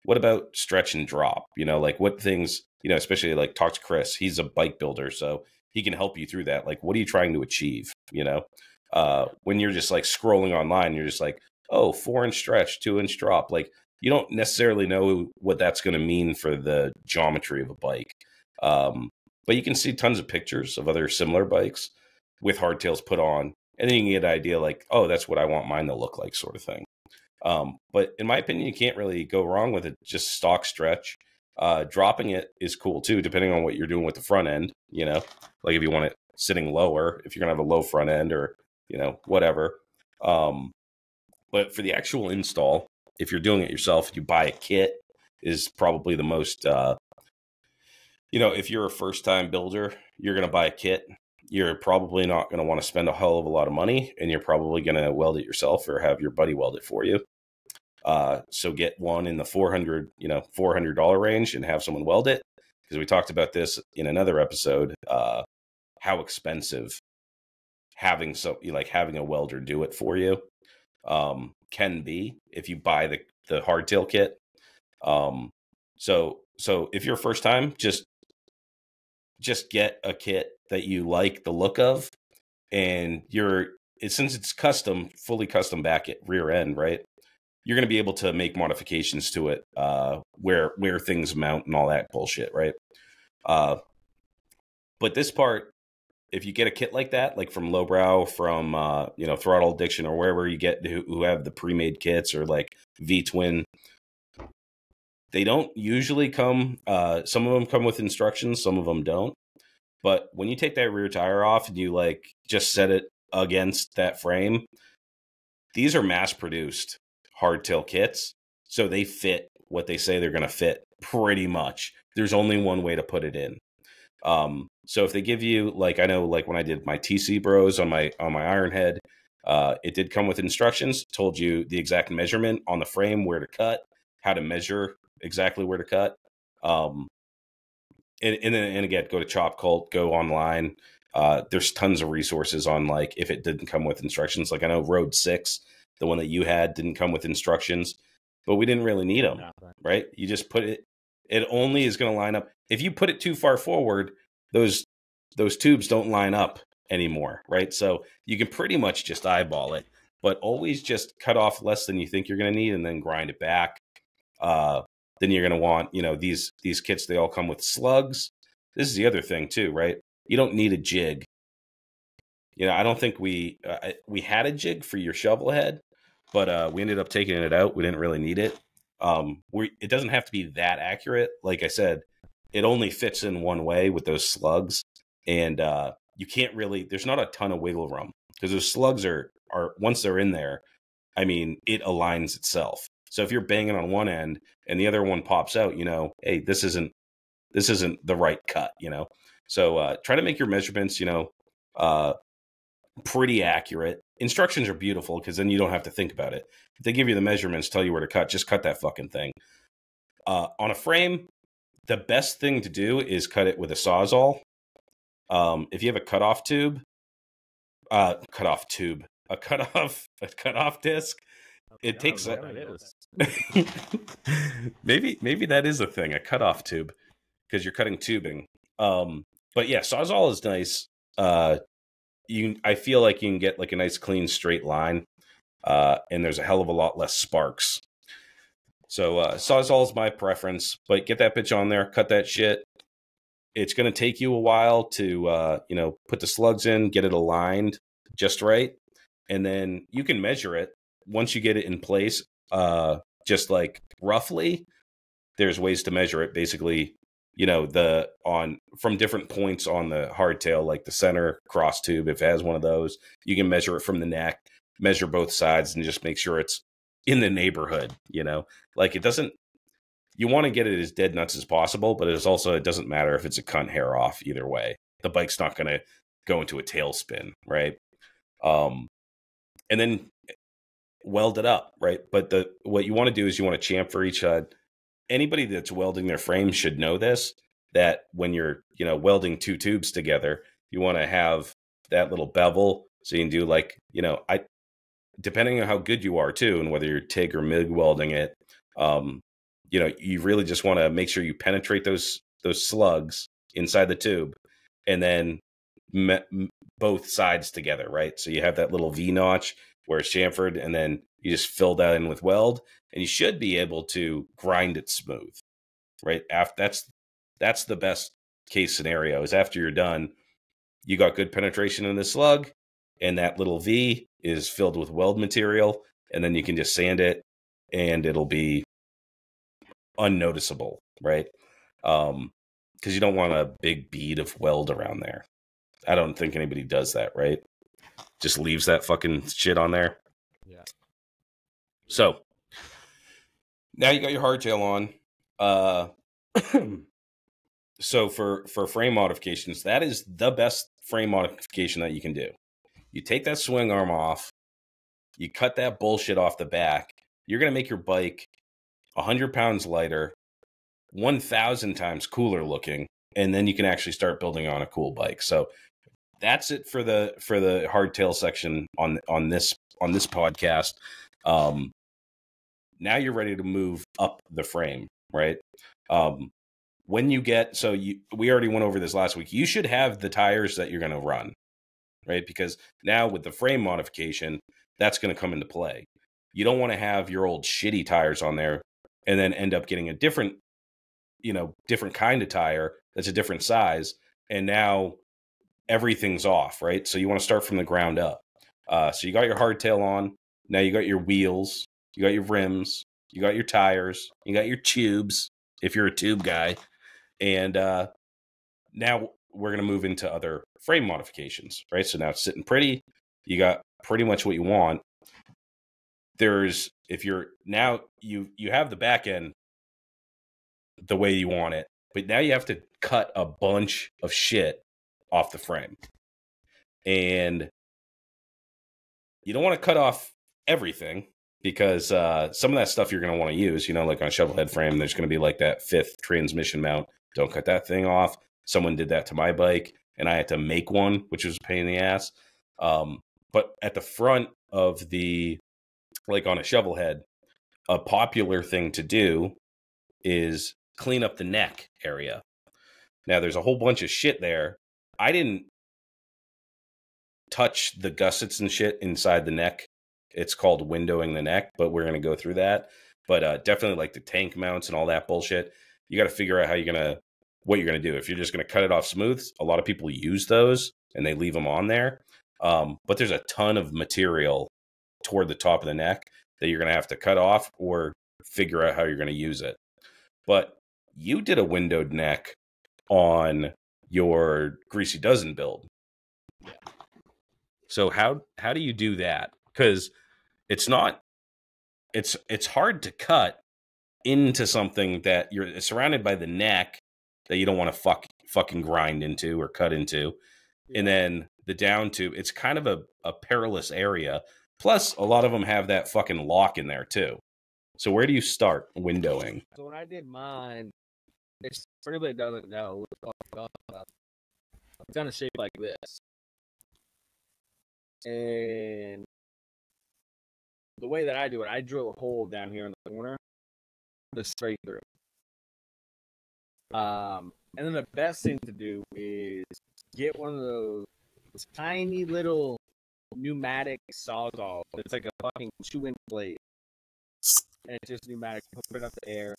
what about stretch and drop? Like what things, especially like talk to Chris. He's a bike builder, so he can help you through that. Like, what are you trying to achieve? When you're just like scrolling online, you're just like, oh, 4-inch stretch, 2-inch drop. Like, you don't necessarily know what that's going to mean for the geometry of a bike. But you can see tons of pictures of other similar bikes with hardtails put on, and then you can get an idea like, oh, that's what I want mine to look like, sort of thing. But in my opinion, you can't really go wrong with it. Just stock stretch. Dropping it is cool too, depending on what you're doing with the front end. Like if you want it sitting lower, if you're gonna have a low front end, or whatever. But for the actual install, if you're doing it yourself, you buy a kit is probably the most. If you're a first time builder, you're gonna buy a kit. You're probably not going to want to spend a hell of a lot of money, and you're probably going to weld it yourself or have your buddy weld it for you. So get one in the $400 range and have someone weld it, because we talked about this in another episode. How expensive having a welder do it for you can be if you buy the hardtail kit. So if you're first time, just get a kit that you like the look of, and you're since it's custom, fully custom back at rear end, right? You're going to be able to make modifications to it, where things mount and all that bullshit, right? But this part, if you get a kit like that, like from Lowbrow, from Throttle Addiction, or wherever you get who have the pre-made kits, or like V-Twin, they don't usually come. Some of them come with instructions, some of them don't. But when you take that rear tire off and you like just set it against that frame, these are mass-produced hardtail kits, so they fit what they say they're going to fit pretty much. There's only one way to put it in. So if they give you, like, I know, like when I did my TC Bros on my Ironhead, it did come with instructions, told you the exact measurement on the frame, where to cut, how to measure exactly where to cut. And again, go to Chop Cult, go online. There's tons of resources on, like, if it didn't come with instructions. Like, I know Road 6, the one that you had, didn't come with instructions, but we didn't really need them, right? You just put it. It only is going to line up. If you put it too far forward, those tubes don't line up anymore, right? So you can pretty much just eyeball it, but always just cut off less than you think you're going to need, and then grind it back. Then you're going to want, these kits, they all come with slugs. This is the other thing too, right? You don't need a jig. I don't think we had a jig for your shovel head, but we ended up taking it out. We didn't really need it. It doesn't have to be that accurate. Like I said, it only fits in one way with those slugs, and you can't really. There's not a ton of wiggle room, because those slugs are once they're in there, I mean, it aligns itself. So if you're banging on one end and the other one pops out, hey, this isn't the right cut, So try to make your measurements, pretty accurate. Instructions are beautiful, because then you don't have to think about it. If they give you the measurements, tell you where to cut, just cut that fucking thing. On a frame, the best thing to do is cut it with a Sawzall. If you have a cutoff disc, it takes maybe that is a thing, a cutoff tube, because you're cutting tubing. But yeah, Sawzall is nice. I feel like you can get like a nice clean straight line, and there's a hell of a lot less sparks. So Sawzall is my preference, but get that bitch on there, cut that shit. It's going to take you a while to put the slugs in, get it aligned just right, and then you can measure it once you get it in place. Just like roughly, there's ways to measure it. Basically, from different points on the hardtail, like the center cross tube, if it has one of those, you can measure it from the neck, measure both sides, and just make sure it's in the neighborhood. Like, it doesn't. You want to get it as dead nuts as possible, but it doesn't matter if it's a cunt hair off either way. The bike's not going to go into a tailspin, right? And then weld it up, right? But what you want to do is you want to chamfer each side. Anybody that's welding their frame should know this, that when you're, welding two tubes together, you want to have that little bevel, so you can do, like, depending on how good you are too, and whether you're TIG or MIG welding it, you really just want to make sure you penetrate those slugs inside the tube, and then both sides together, right? So you have that little V notch where it's chamfered, and then you just fill that in with weld, and you should be able to grind it smooth, right? That's the best case scenario, is after you're done, you got good penetration in the slug, and that little V is filled with weld material, and then you can just sand it, and it'll be unnoticeable, right? Because you don't want a big bead of weld around there. I don't think anybody does that, right? Just leaves that fucking shit on there. Yeah. So now you got your hardtail on. So for frame modifications, that is the best frame modification that you can do. You take that swing arm off, you cut that bullshit off the back. You're going to make your bike 100 pounds lighter, 1,000 times cooler looking, and then you can actually start building on a cool bike. So that's it for the hardtail section on this podcast. Now you're ready to move up the frame, right? When you get, we already went over this last week. You should have the tires that you're going to run, right? Because now with the frame modification, that's going to come into play. You don't want to have your old shitty tires on there and then end up getting a different, different kind of tire that's a different size. And now everything's off, right? So you want to start from the ground up. So you got your hardtail on. Now you got your wheels, you got your rims, you got your tires, you got your tubes, if you're a tube guy. And now we're going to move into other frame modifications, right? So now it's sitting pretty. You got pretty much what you want. If you're now you have the back end the way you want it, but now you have to cut a bunch of shit off the frame. And you don't want to cut off everything because some of that stuff you're going to want to use, like on a shovel head frame, there's going to be like that 5th transmission mount. Don't cut that thing off. Someone did that to my bike and I had to make one, which was a pain in the ass. But at the front of like on a shovel head, a popular thing to do is clean up the neck area. Now there's a whole bunch of shit there. I didn't touch the gussets and shit inside the neck. It's called windowing the neck, but we're going to go through that. But definitely like the tank mounts and all that bullshit. You got to figure out what you're going to do. If you're just going to cut it off smooth, a lot of people use those and they leave them on there. But there's a ton of material toward the top of the neck that you're going to have to cut off or figure out how you're going to use it. But you did a windowed neck on your Greasy Dozen build. Yeah. So how do you do that? Because it's hard to cut into something that you're surrounded by the neck that you don't want to fucking grind into or cut into. Yeah. And then the down tube, it's kind of a perilous area. Plus, a lot of them have that fucking lock in there too. So where do you start windowing? So when I did mine, it's for anybody that doesn't know, it's kind of shaped like this. And the way that I do it, I drill a hole down here in the corner, just straight through. And then the best thing to do is get one of those tiny little pneumatic sawzalls. It's like a fucking 2-inch blade. And it's just pneumatic, put it up the air.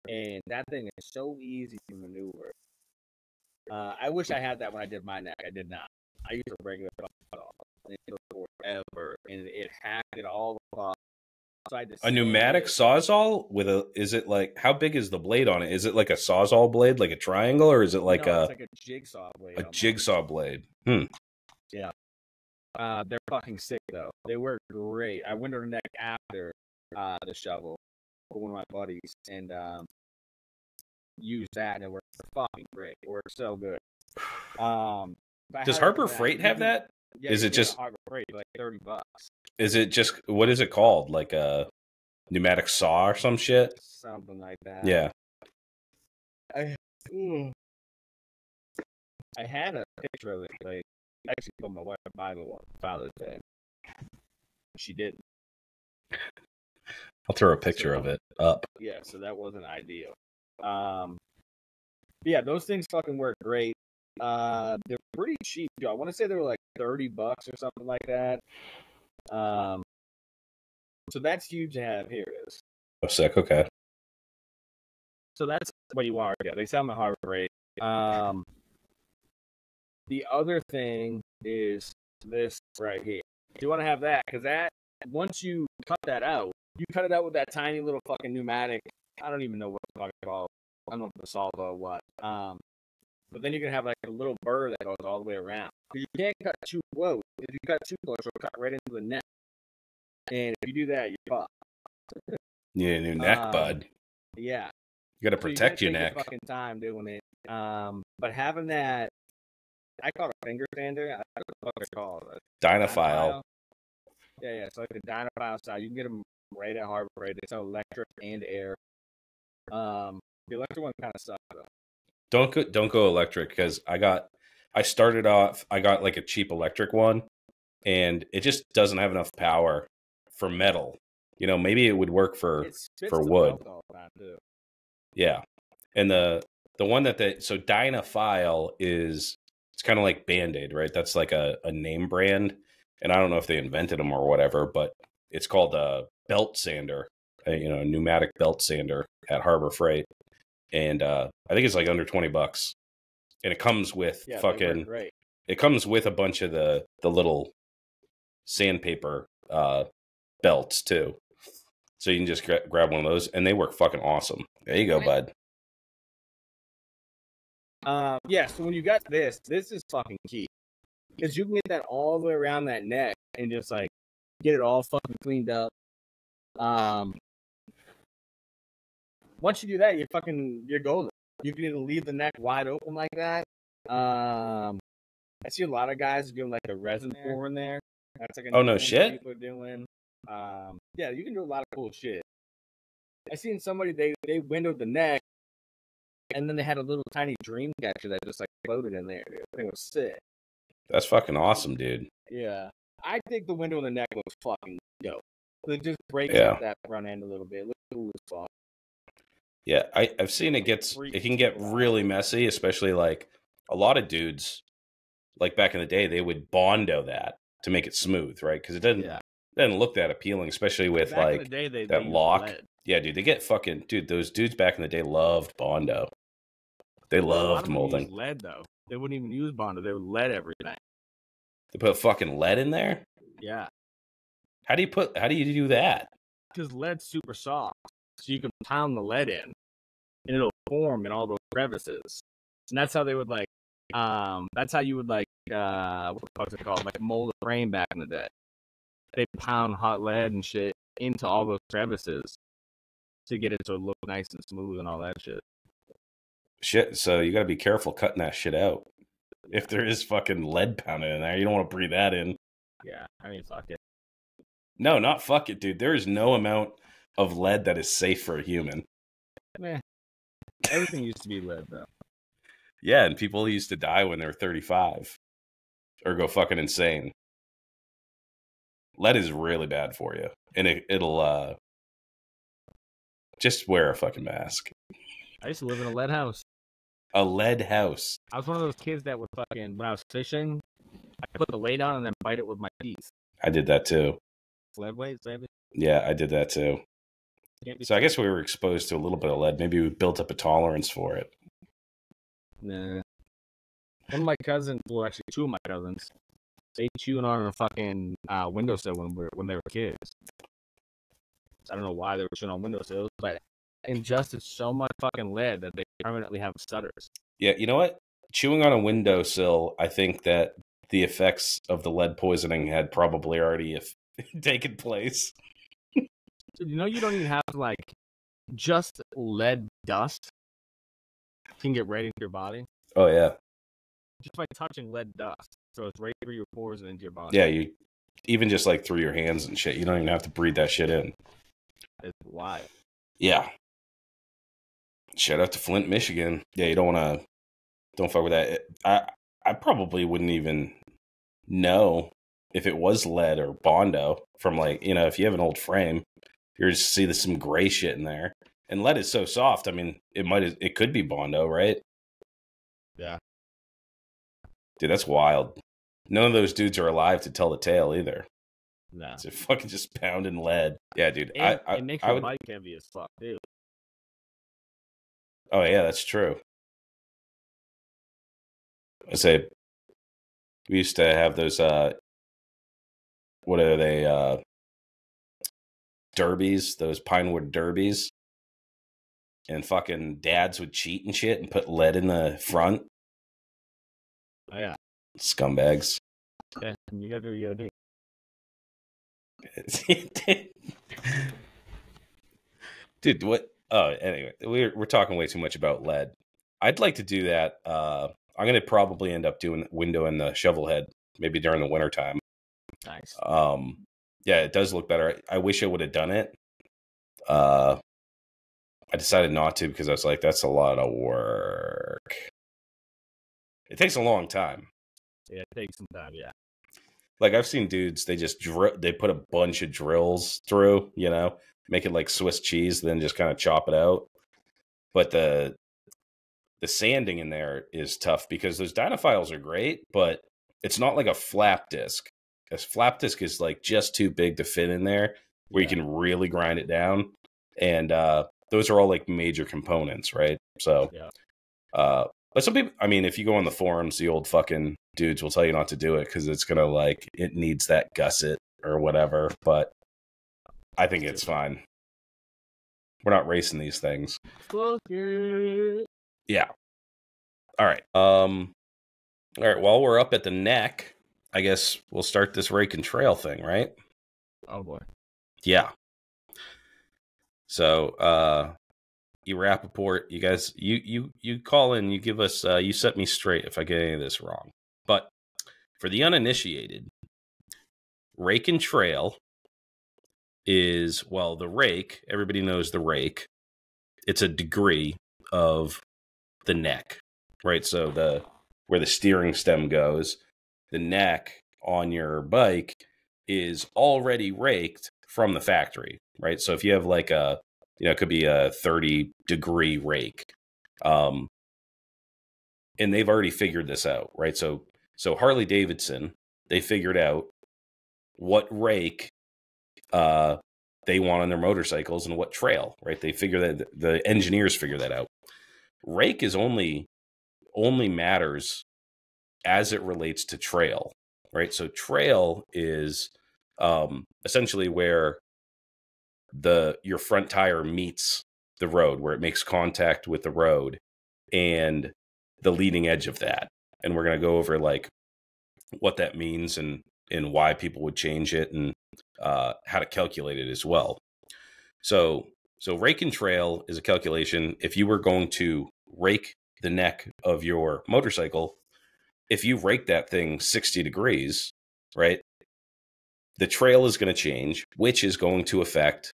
And that thing is so easy to maneuver. I wish I had that when I did my neck. I did not. I used a regular sawzall. And it took forever. And it hacked it all off. So a pneumatic sawzall is it like, how big is the blade on it? Is it like a sawzall blade, like a triangle, or is it like it's like a jigsaw blade? A jigsaw blade. Yeah. They're fucking sick though. They work great. I went to the neck after the shovel for one of my buddies and used that and it worked fucking great. It worked so good. Does Harbor Freight have that? Yeah, is it just Harbor Freight, like $30? Is it just, what is it called? Like a pneumatic saw or some shit? Something like that. Yeah. I had a picture of it. Like, I actually told my wife to buy me one Father's Day. She didn't. I'll throw a picture of it up. Yeah, so that wasn't ideal. Yeah, those things fucking work great. They're pretty cheap. I want to say they were like $30 or something like that. So that's huge to have. Here it is. Oh, sick. Okay. So that's what you want. Yeah, they sound the Harbor Freight. The other thing is this right here. You want to have that because that once you cut that out, you cut it out with that tiny little fucking pneumatic. I don't even know what the fuck it's called. I don't know if it's Salvo or what. But then you can have like a little burr that goes all the way around. You can't cut too close. If you cut too close, it'll cut right into the neck. And if you do that, you're fucked. You need a new neck, bud. Yeah. You got to protect your neck. Your fucking time doing it. But having that, I call it a finger sander. I don't know what it's called. Dynafile. Yeah. So like the Dynafile style, you can get them right at Harbor Freight. It's electric and air. The electric one kind of sucks though. Don't go electric because I got like a cheap electric one and it just doesn't have enough power for metal. Maybe it would work for wood. All the time too. Yeah. And the one so Dynafile it's kind of like Band-Aid, right? That's like a name brand. And I don't know if they invented them or whatever, but it's called a belt sander, a pneumatic belt sander at Harbor Freight. And I think it's like under $20. And it comes with it comes with a bunch of the little sandpaper belts too. So you can just grab one of those, and they work fucking awesome. There you go, bud. Yeah, so when you got this is fucking key. Because you can get that all the way around that neck and just like get it all fucking cleaned up. Once you do that, you're golden. You can either leave the neck wide open like that. I see a lot of guys doing like a resin pour in there. That's like no shit. People are doing. Yeah, you can do a lot of cool shit. I seen somebody they windowed the neck, and then they had a little tiny dream catcher that just like floated in there. Dude. I think it was sick. That's fucking awesome, dude. Yeah, I think the window in the neck looks fucking dope. It just breaks out that front end a little bit. It looks cool as fuck. Yeah, I've seen it can get really messy, especially like a lot of dudes, like back in the day, they would Bondo that to make it smooth, right? Because it doesn't look that appealing, especially with back like in the day, that lock. Lead. Yeah, dude, they get fucking those dudes back in the day loved Bondo. They loved molding. Lead though, they wouldn't even use Bondo. They would lead everything. They put fucking lead in there. Yeah. How do you do that? Because lead's super soft. So you can pound the lead in, and it'll form in all those crevices. And that's how they would like. That's how you would like. What the fuck's it called? Like mold a frame back in the day. They pound hot lead and shit into all those crevices to get it to look nice and smooth and all that shit. Shit. So you got to be careful cutting that shit out. If there is fucking lead pounded in there, you don't want to breathe that in. Yeah, I mean, fuck it. No, not fuck it, dude. There is no amount of lead that is safe for a human. Meh. Everything used to be lead, though. Yeah, and people used to die when they were 35 or go fucking insane. Lead is really bad for you, and it'll just wear a fucking mask. I used to live in a lead house. A lead house. I was one of those kids that would when I was fishing, I put the weight on and then bite it with my teeth. I did that too. Lead weight, baby? Yeah, I did that too. So I guess we were exposed to a little bit of lead. Maybe we built up a tolerance for it. Nah. One of my cousins, well, actually two of my cousins, they chewing on a fucking windowsill when they were kids. I don't know why they were chewing on windowsills, but ingested so much fucking lead that they permanently have stutters. Yeah, you know what? Chewing on a windowsill, I think that the effects of the lead poisoning had probably already taken place. So, you don't even have to, like, just lead dust can get right into your body. Oh, yeah. Just by touching lead dust. So it's right through your pores and into your body. Yeah, you even just, like, through your hands and shit. You don't even have to breathe that shit in. It's wild. Yeah. Shout out to Flint, Michigan. Yeah, you don't fuck with that. I probably wouldn't even know if it was lead or Bondo from, like, if you have an old frame, you're just see some gray shit in there. And lead is so soft. I mean, it could be Bondo, right? Yeah. Dude, that's wild. None of those dudes are alive to tell the tale either. No. So fucking just pounding lead. Yeah, dude. It makes your bike heavy as fuck, too. Oh, yeah, that's true. I say, we used to have those, what are they, derbies, those Pinewood derbies. And fucking dads would cheat and shit and put lead in the front. Oh, yeah. Scumbags. Yeah, you gotta do what you gotta do. Dude, what? Oh, anyway, we're talking way too much about lead. I'd like to do that. I'm going to probably end up doing window in the shovel head, maybe during the winter time. Nice. Yeah, it does look better. I wish I would have done it. I decided not to because I was like, that's a lot of work. It takes a long time. Yeah, it takes some time, yeah. Like, I've seen dudes, they put a bunch of drills through, make it like Swiss cheese, then just kind of chop it out. But the sanding in there is tough because those dynaphiles are great, but it's not like a flap disc. A flap disc is like just too big to fit in there where you can really grind it down. And those are all like major components, right? So, but some people, I mean, if you go on the forums, the old fucking dudes will tell you not to do it because it's going to like, it needs that gusset or whatever. But I think it's fine. We're not racing these things. Yeah. All right. All right. While we're up at the neck, I guess we'll start this rake and trail thing, right? Oh boy. Yeah. So, you Rappaport, you guys, you call in, you give us, you set me straight if I get any of this wrong. But for the uninitiated, rake and trail is, well, the rake, everybody knows the rake. It's a degree of the neck, right? So where the steering stem goes, the neck on your bike is already raked from the factory, right? So if you have like it could be a 30-degree rake. And they've already figured this out, right? So Harley Davidson, they figured out what rake they want on their motorcycles and what trail, right? They figure that the engineers figure that out. Rake is only matters as it relates to trail, right? So trail is essentially where your front tire meets the road, where it makes contact with the road and the leading edge of that. And we're going to go over like what that means and why people would change it and how to calculate it as well. So rake and trail is a calculation. If you were going to rake the neck of your motorcycle, if you rake that thing 60 degrees, right, the trail is going to change, which is going to affect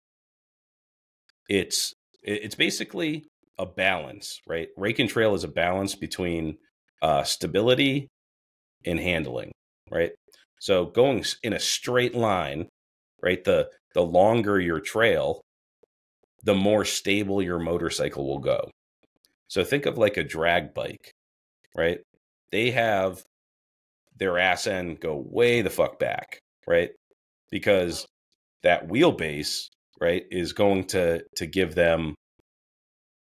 it's basically a balance, right? Rake and trail is a balance between stability and handling, right? So going in a straight line, right, the longer your trail, the more stable your motorcycle will go. So think of like a drag bike, right? They have their ass end go way the fuck back, right? Because that wheelbase, right, is going to give them,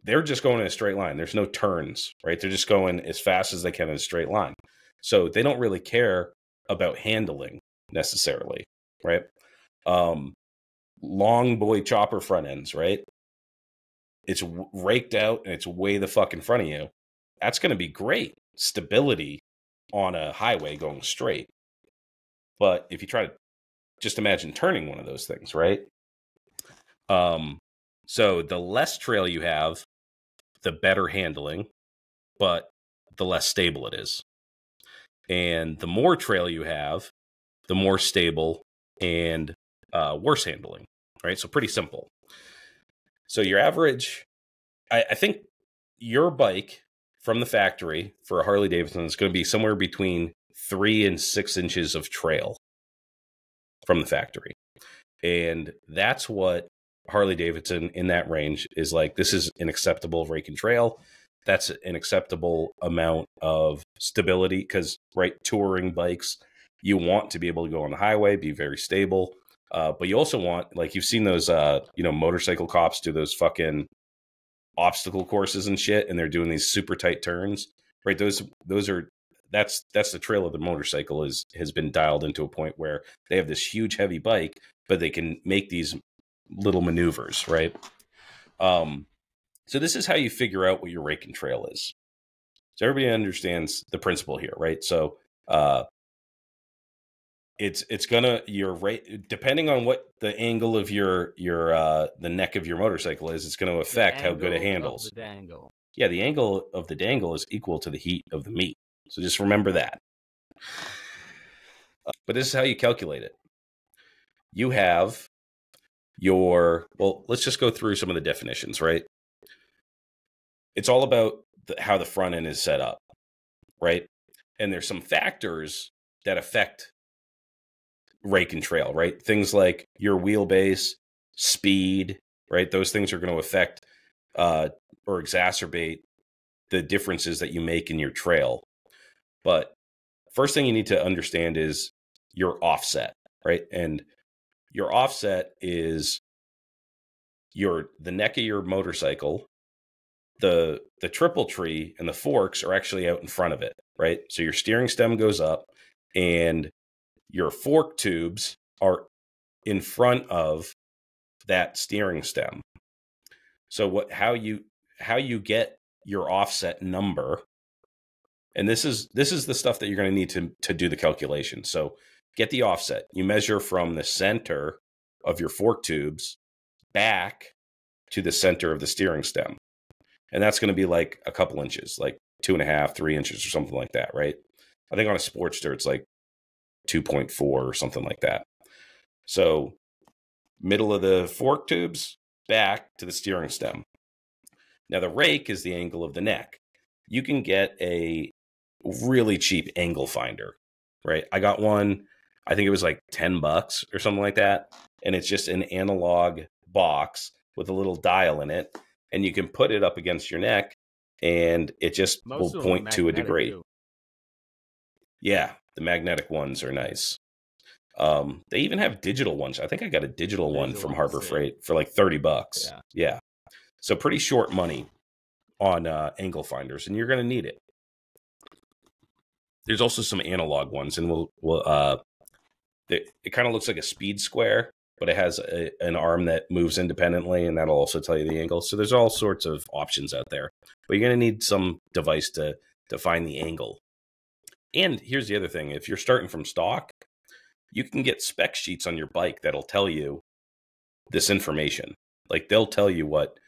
they're just going in a straight line. There's no turns, right? They're just going as fast as they can in a straight line. So they don't really care about handling necessarily, right? Long boy chopper front ends, right? It's raked out and it's way the fuck in front of you. That's going to be great stability on a highway going straight. But if you try to just imagine turning one of those things, right? So the less trail you have, the better handling, but the less stable it is. And the more trail you have, the more stable and worse handling, right? So pretty simple. So your average, I think your bike from the factory for a Harley Davidson is going to be somewhere between 3 and 6 inches of trail from the factory. And that's what Harley Davidson in that range is like. This is an acceptable rake and trail. That's an acceptable amount of stability because, right, touring bikes, you want to be able to go on the highway, be very stable. But you also want, like, you've seen those, motorcycle cops do those fucking obstacle courses and shit, and they're doing these super tight turns, right? Those are, that's the trail of the motorcycle has been dialed into a point where they have this huge heavy bike, but they can make these little maneuvers, right? So this is how you figure out what your rake and trail is. So everybody understands the principle here, right? So it's gonna, your rate, depending on what the angle of your the neck of your motorcycle is, it's going to affect how good it handles. The dangle. Yeah, the angle of the dangle is equal to the heat of the meat. So just remember that. But this is how you calculate it. You have well, let's just go through some of the definitions, right? It's all about how the front end is set up, right? And there's some factors that affect rake and trail, right? Things like your wheelbase, speed, right? Those things are going to affect or exacerbate the differences that you make in your trail. But first thing you need to understand is your offset, right? And your offset is the neck of your motorcycle. The triple tree and the forks are actually out in front of it, right? So your steering stem goes up and your fork tubes are in front of that steering stem. So how you get your offset number, and this is the stuff that you're going to need to do the calculation. So get the offset. You measure from the center of your fork tubes back to the center of the steering stem. And that's going to be like a couple inches, like 2.5, 3 inches or something like that, right? I think on a Sportster, it's like 2.4 or something like that. So middle of the fork tubes, back to the steering stem. Now the rake is the angle of the neck. You can get a really cheap angle finder, right? I got one, I think it was like $10 or something like that. And it's just an analog box with a little dial in it. And you can put it up against your neck and it just will point to a degree. Too. Yeah, the magnetic ones are nice. They even have digital ones. I think I got a digital one from Harbor Freight for like $30. Yeah. So pretty short money on angle finders, and you're going to need it. There's also some analog ones, and it kind of looks like a speed square, but it has an arm that moves independently, and that'll also tell you the angle. So there's all sorts of options out there, but you're going to need some device to find the angle. And here's the other thing. If you're starting from stock, you can get spec sheets on your bike that'll tell you this information. Like they'll tell you what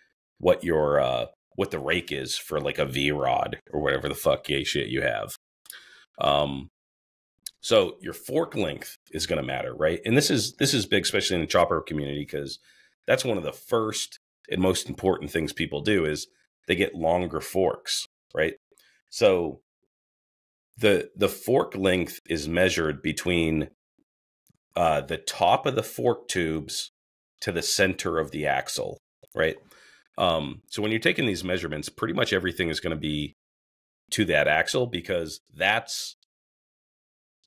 the rake is for like a V-rod or whatever the fuck gay shit you have. So your fork length is going to matter, right? And this is big, especially in the chopper community, because that's one of the first and most important things people do is they get longer forks, right? So the fork length is measured between the top of the fork tubes to the center of the axle, right? So when you're taking these measurements, pretty much everything is going to be to that axle because that's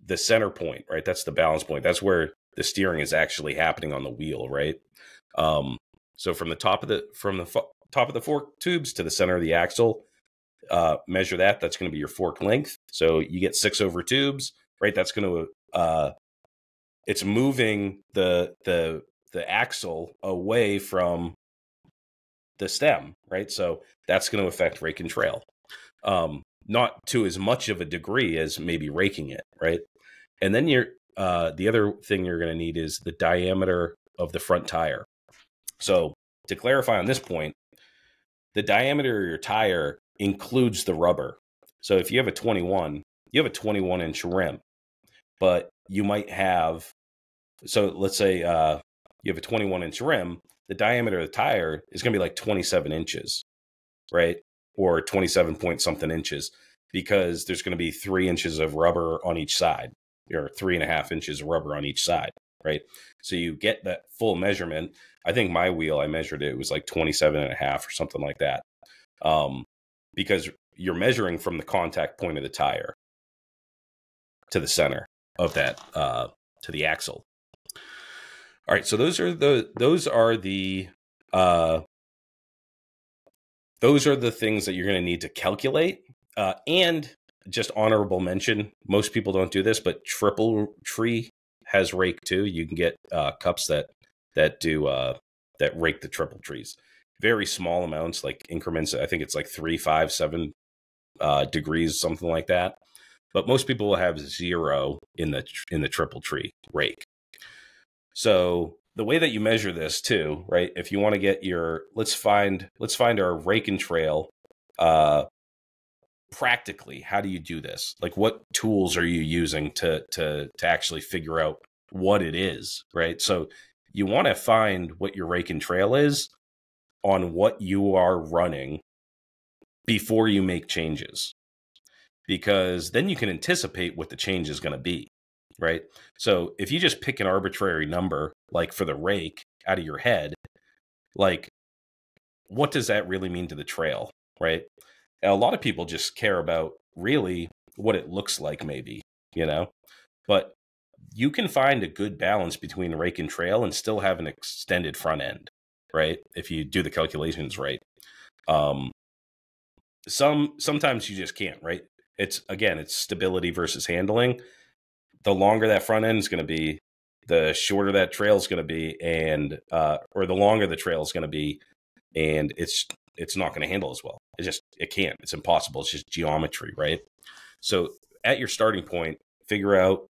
the center point, right? That's the balance point. That's where the steering is actually happening on the wheel, right? So from the top of the fork tubes to the center of the axle, measure that. That's going to be your fork length. So you get 6 over tubes, right? That's going to it's moving the axle away from the stem, right? So that's going to affect rake and trail. Not to as much of a degree as maybe raking it, right? And then the other thing you're going to need is the diameter of the front tire. So to clarify on this point, the diameter of your tire includes the rubber. So if you have a 21, you have a 21-inch rim, but you might have, so let's say you have a 21-inch rim, the diameter of the tire is going to be like 27 inches, right? Or 27 point something inches, because there's going to be 3 inches of rubber on each side, or 3.5 inches of rubber on each side, right? So you get that full measurement. I think my wheel, I measured it was like 27.5 or something like that. Because you're measuring from the contact point of the tire to the center of that, to the axle. All right, so those are the things that you're going to need to calculate. And just honorable mention, most people don't do this, but triple tree has rake too. You can get cups that rake the triple trees. Very small amounts, like increments. I think it's like 3, 5, 7 degrees, something like that. But most people will have 0 in the triple tree rake. So the way that you measure this too, right? If you want to get let's find our rake and trail. Practically, how do you do this? Like, what tools are you using to actually figure out what it is, right? So you want to find what your rake and trail is on what you are running before you make changes, because then you can anticipate what the change is going to be, right? So if you just pick an arbitrary number, like for the rake out of your head, like, what does that really mean to the trail, right? A lot of people just care about really what it looks like, maybe, you know, but you can find a good balance between rake and trail and still have an extended front end, right? If you do the calculations right. Sometimes you just can't, right? It's stability versus handling. The longer that front end is going to be, the shorter that trail is going to be, and or the longer the trail is going to be, and it's not going to handle as well. It can't. It's impossible. It's just geometry, right? So at your starting point, figure out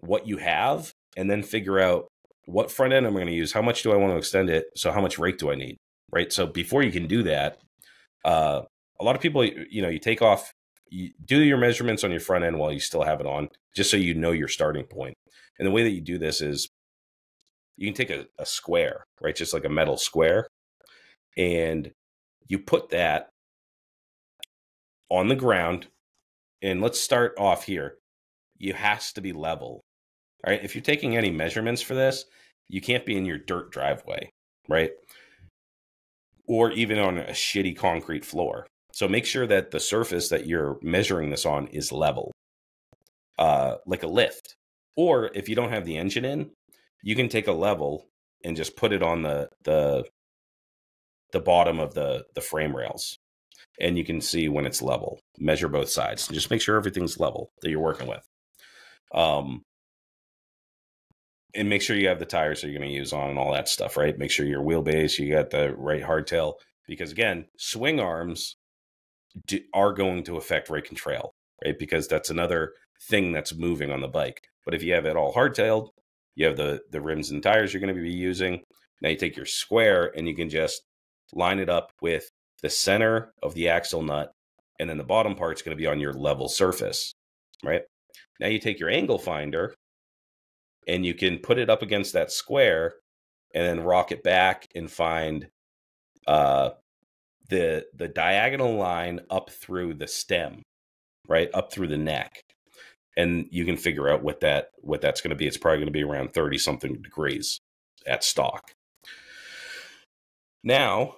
what you have, and then figure out what front end I'm going to use. How much do I want to extend it? So how much rake do I need, right? So before you can do that, a lot of people, you take off, you do your measurements on your front end while you still have it on, just so you know your starting point. And the way that you do this is you can take a square, right? Just like a metal square, and you put that on the ground. And let's start off here. It has to be level. All right. If you're taking any measurements for this, you can't be in your dirt driveway, right? Or even on a shitty concrete floor. So make sure that the surface that you're measuring this on is level, like a lift. Or if you don't have the engine in, you can take a level and just put it on the bottom of the frame rails, and you can see when it's level. Measure both sides and just make sure everything's level that you're working with. And make sure you have the tires that you're going to use on and all that stuff, right? Make sure your wheelbase, you got the right hardtail, because again, swing arms are going to affect rake and trail, right? Because that's another thing that's moving on the bike. But if you have it all hardtailed, you have the rims and tires you're going to be using. Now you take your square and you can just line it up with the center of the axle nut, and then the bottom part's going to be on your level surface, right? Now you take your angle finder and you can put it up against that square and then rock it back and find the diagonal line up through the stem, right? Up through the neck. And you can figure out what that's going to be. It's probably going to be around 30 something degrees at stock. Now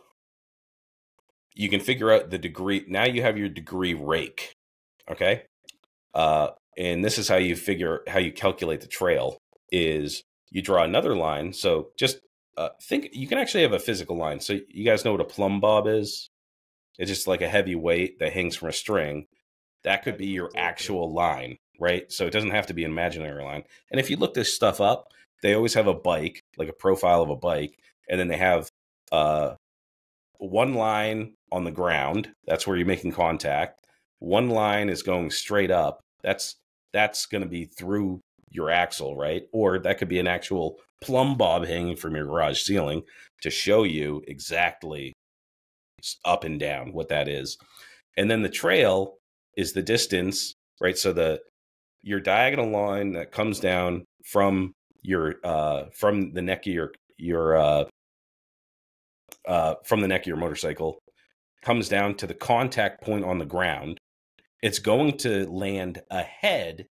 you can figure out the degree. Now you have your degree rake. Okay. And this is how you calculate the trail is you draw another line. So just think you can actually have a physical line. So you guys know what a plumb bob is? It's just like a heavy weight that hangs from a string. That could be your actual line, right? So it doesn't have to be an imaginary line. And if you look this stuff up, they always have a bike, like a profile of a bike, and then they have one line on the ground. That's where you're making contact. One line is going straight up. That's going to be through your axle, right? Or that could be an actual plumb bob hanging from your garage ceiling to show you exactly up and down what that is. And then the trail is the distance, right? So your diagonal line that comes down from your from the neck of your motorcycle comes down to the contact point on the ground. It's going to land ahead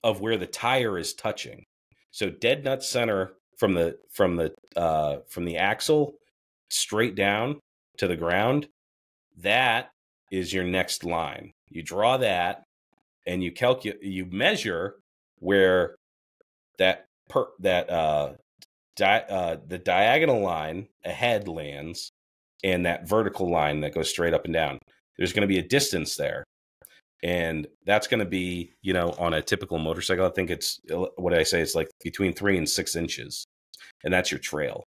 of where the tire is touching. So dead nut center from the axle straight down to the ground. That is your next line. You draw that and you measure where the diagonal line ahead lands and that vertical line that goes straight up and down. There's going to be a distance there. And that's going to be, on a typical motorcycle, I think it's, what did I say? It's like between 3 and 6 inches. And that's your trail.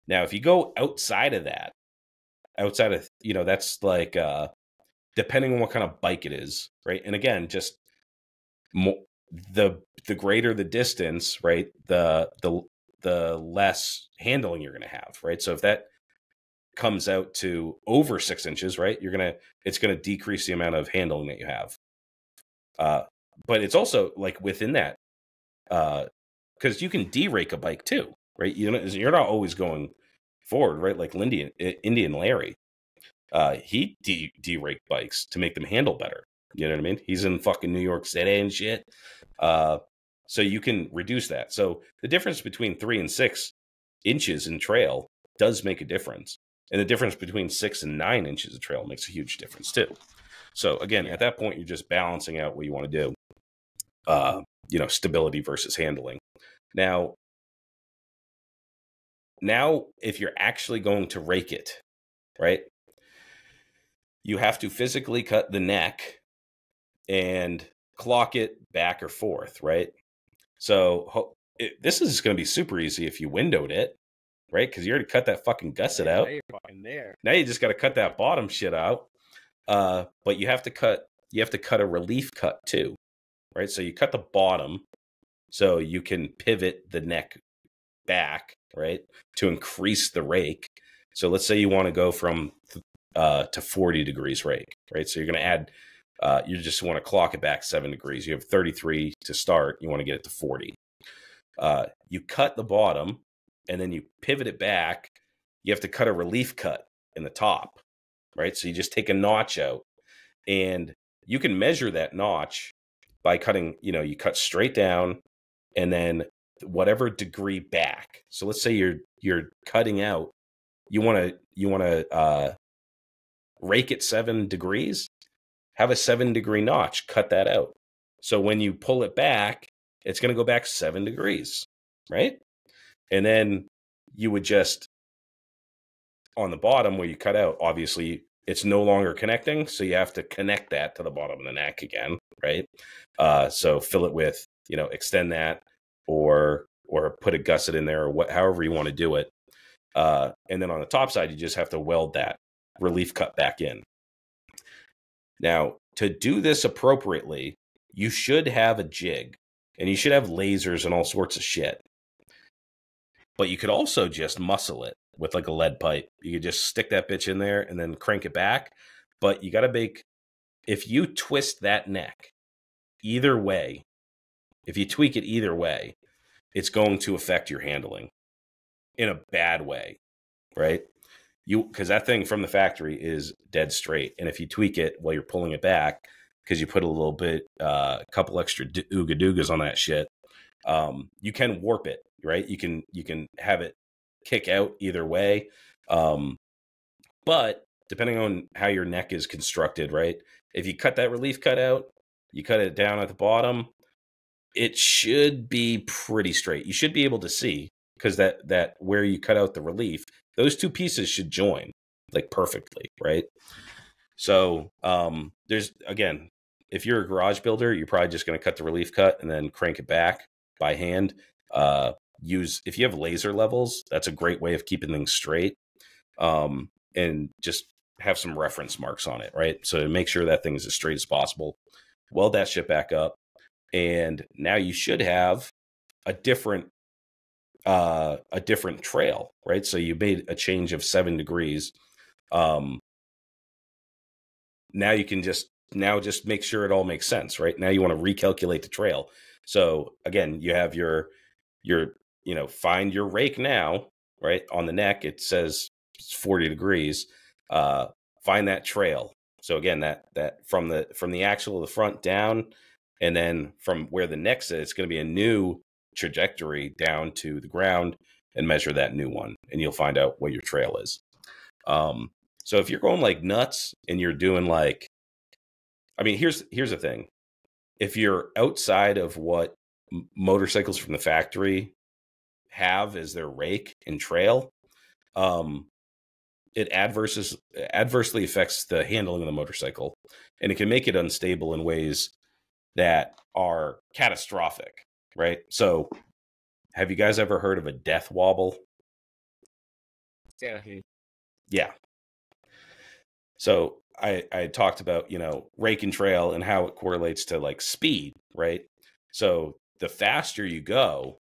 Now, if you go outside of, that's like, depending on what kind of bike it is, right? And again, just the greater the distance, right? The less handling you're going to have, right? So if that comes out to over 6 inches, right, it's going to decrease the amount of handling that you have. But it's also like within that, because you can derake a bike too, right? You're not always going forward, right? Like Indian Larry, he derake bikes to make them handle better. You know what I mean? He's in fucking New York City and shit. So you can reduce that. So the difference between 3 and 6 inches in trail does make a difference. And the difference between 6 and 9 inches of trail makes a huge difference too. So again, at that point, you're just balancing out what you want to do. Stability versus handling. Now, if you're actually going to rake it, right, you have to physically cut the neck and clock it back or forth, right? So this is going to be super easy if you windowed it, right? Because you already cut that fucking gusset out. Now you're fucking there. Now you just got to cut that bottom shit out. But you have to cut a relief cut too, right? So you cut the bottom so you can pivot the neck back, right, to increase the rake. So let's say you want to go from to 40 degrees rake, right? So you're going to add, you just want to clock it back 7 degrees. You have 33 to start. You want to get it to 40. You cut the bottom and then you pivot it back. You have to cut a relief cut in the top, right? So you just take a notch out and you can measure that notch by cutting, you cut straight down and then whatever degree back. So let's say you're cutting out, you want to rake it 7 degrees, have a 7-degree notch, cut that out. So when you pull it back, it's going to go back 7 degrees, right? And then you would just, on the bottom where you cut out, obviously it's no longer connecting. So you have to connect that to the bottom of the neck again, right? So fill it with, extend that or put a gusset in there or however you want to do it. And then on the top side, you just have to weld that relief cut back in. Now, to do this appropriately, you should have a jig and you should have lasers and all sorts of shit. But you could also just muscle it with like a lead pipe. You could just stick that bitch in there and then crank it back. But you got to if you twist that neck either way, if you tweak it either way, it's going to affect your handling in a bad way, right? Because that thing from the factory is dead straight. And if you tweak it while you're pulling it back, because you put a little bit, a couple extra ooga doogas on that shit, you can warp it, right? You can have it kick out either way. But depending on how your neck is constructed, right? If you cut that relief cut out, you cut it down at the bottom, it should be pretty straight. You should be able to see, because that where you cut out the relief, those two pieces should join like perfectly, right? So there's, again, if you're a garage builder, you're probably just going to cut the relief cut and then crank it back by hand. If you have laser levels, that's a great way of keeping things straight. And just have some reference marks on it, right? So make sure that thing is as straight as possible. Weld that shit back up. And now you should have a different trail, right? So you made a change of 7 degrees. Now you can just make sure it all makes sense, right? Now you want to recalculate the trail. So again, you have your find your rake now, right? On the neck, it says 40 degrees. Find that trail. So again, that from the axle of the front down, and then from where the neck is, it's going to be a new trajectory down to the ground, and measure that new one, and you'll find out what your trail is. So if you're going like nuts and you're doing like, here's the thing. If you're outside of what motorcycles from the factory have as their rake and trail, it adversely affects the handling of the motorcycle, and it can make it unstable in ways that are catastrophic, right? So have you guys ever heard of a death wobble? Yeah. So I talked about, rake and trail and how it correlates to like speed, right? So the faster you go,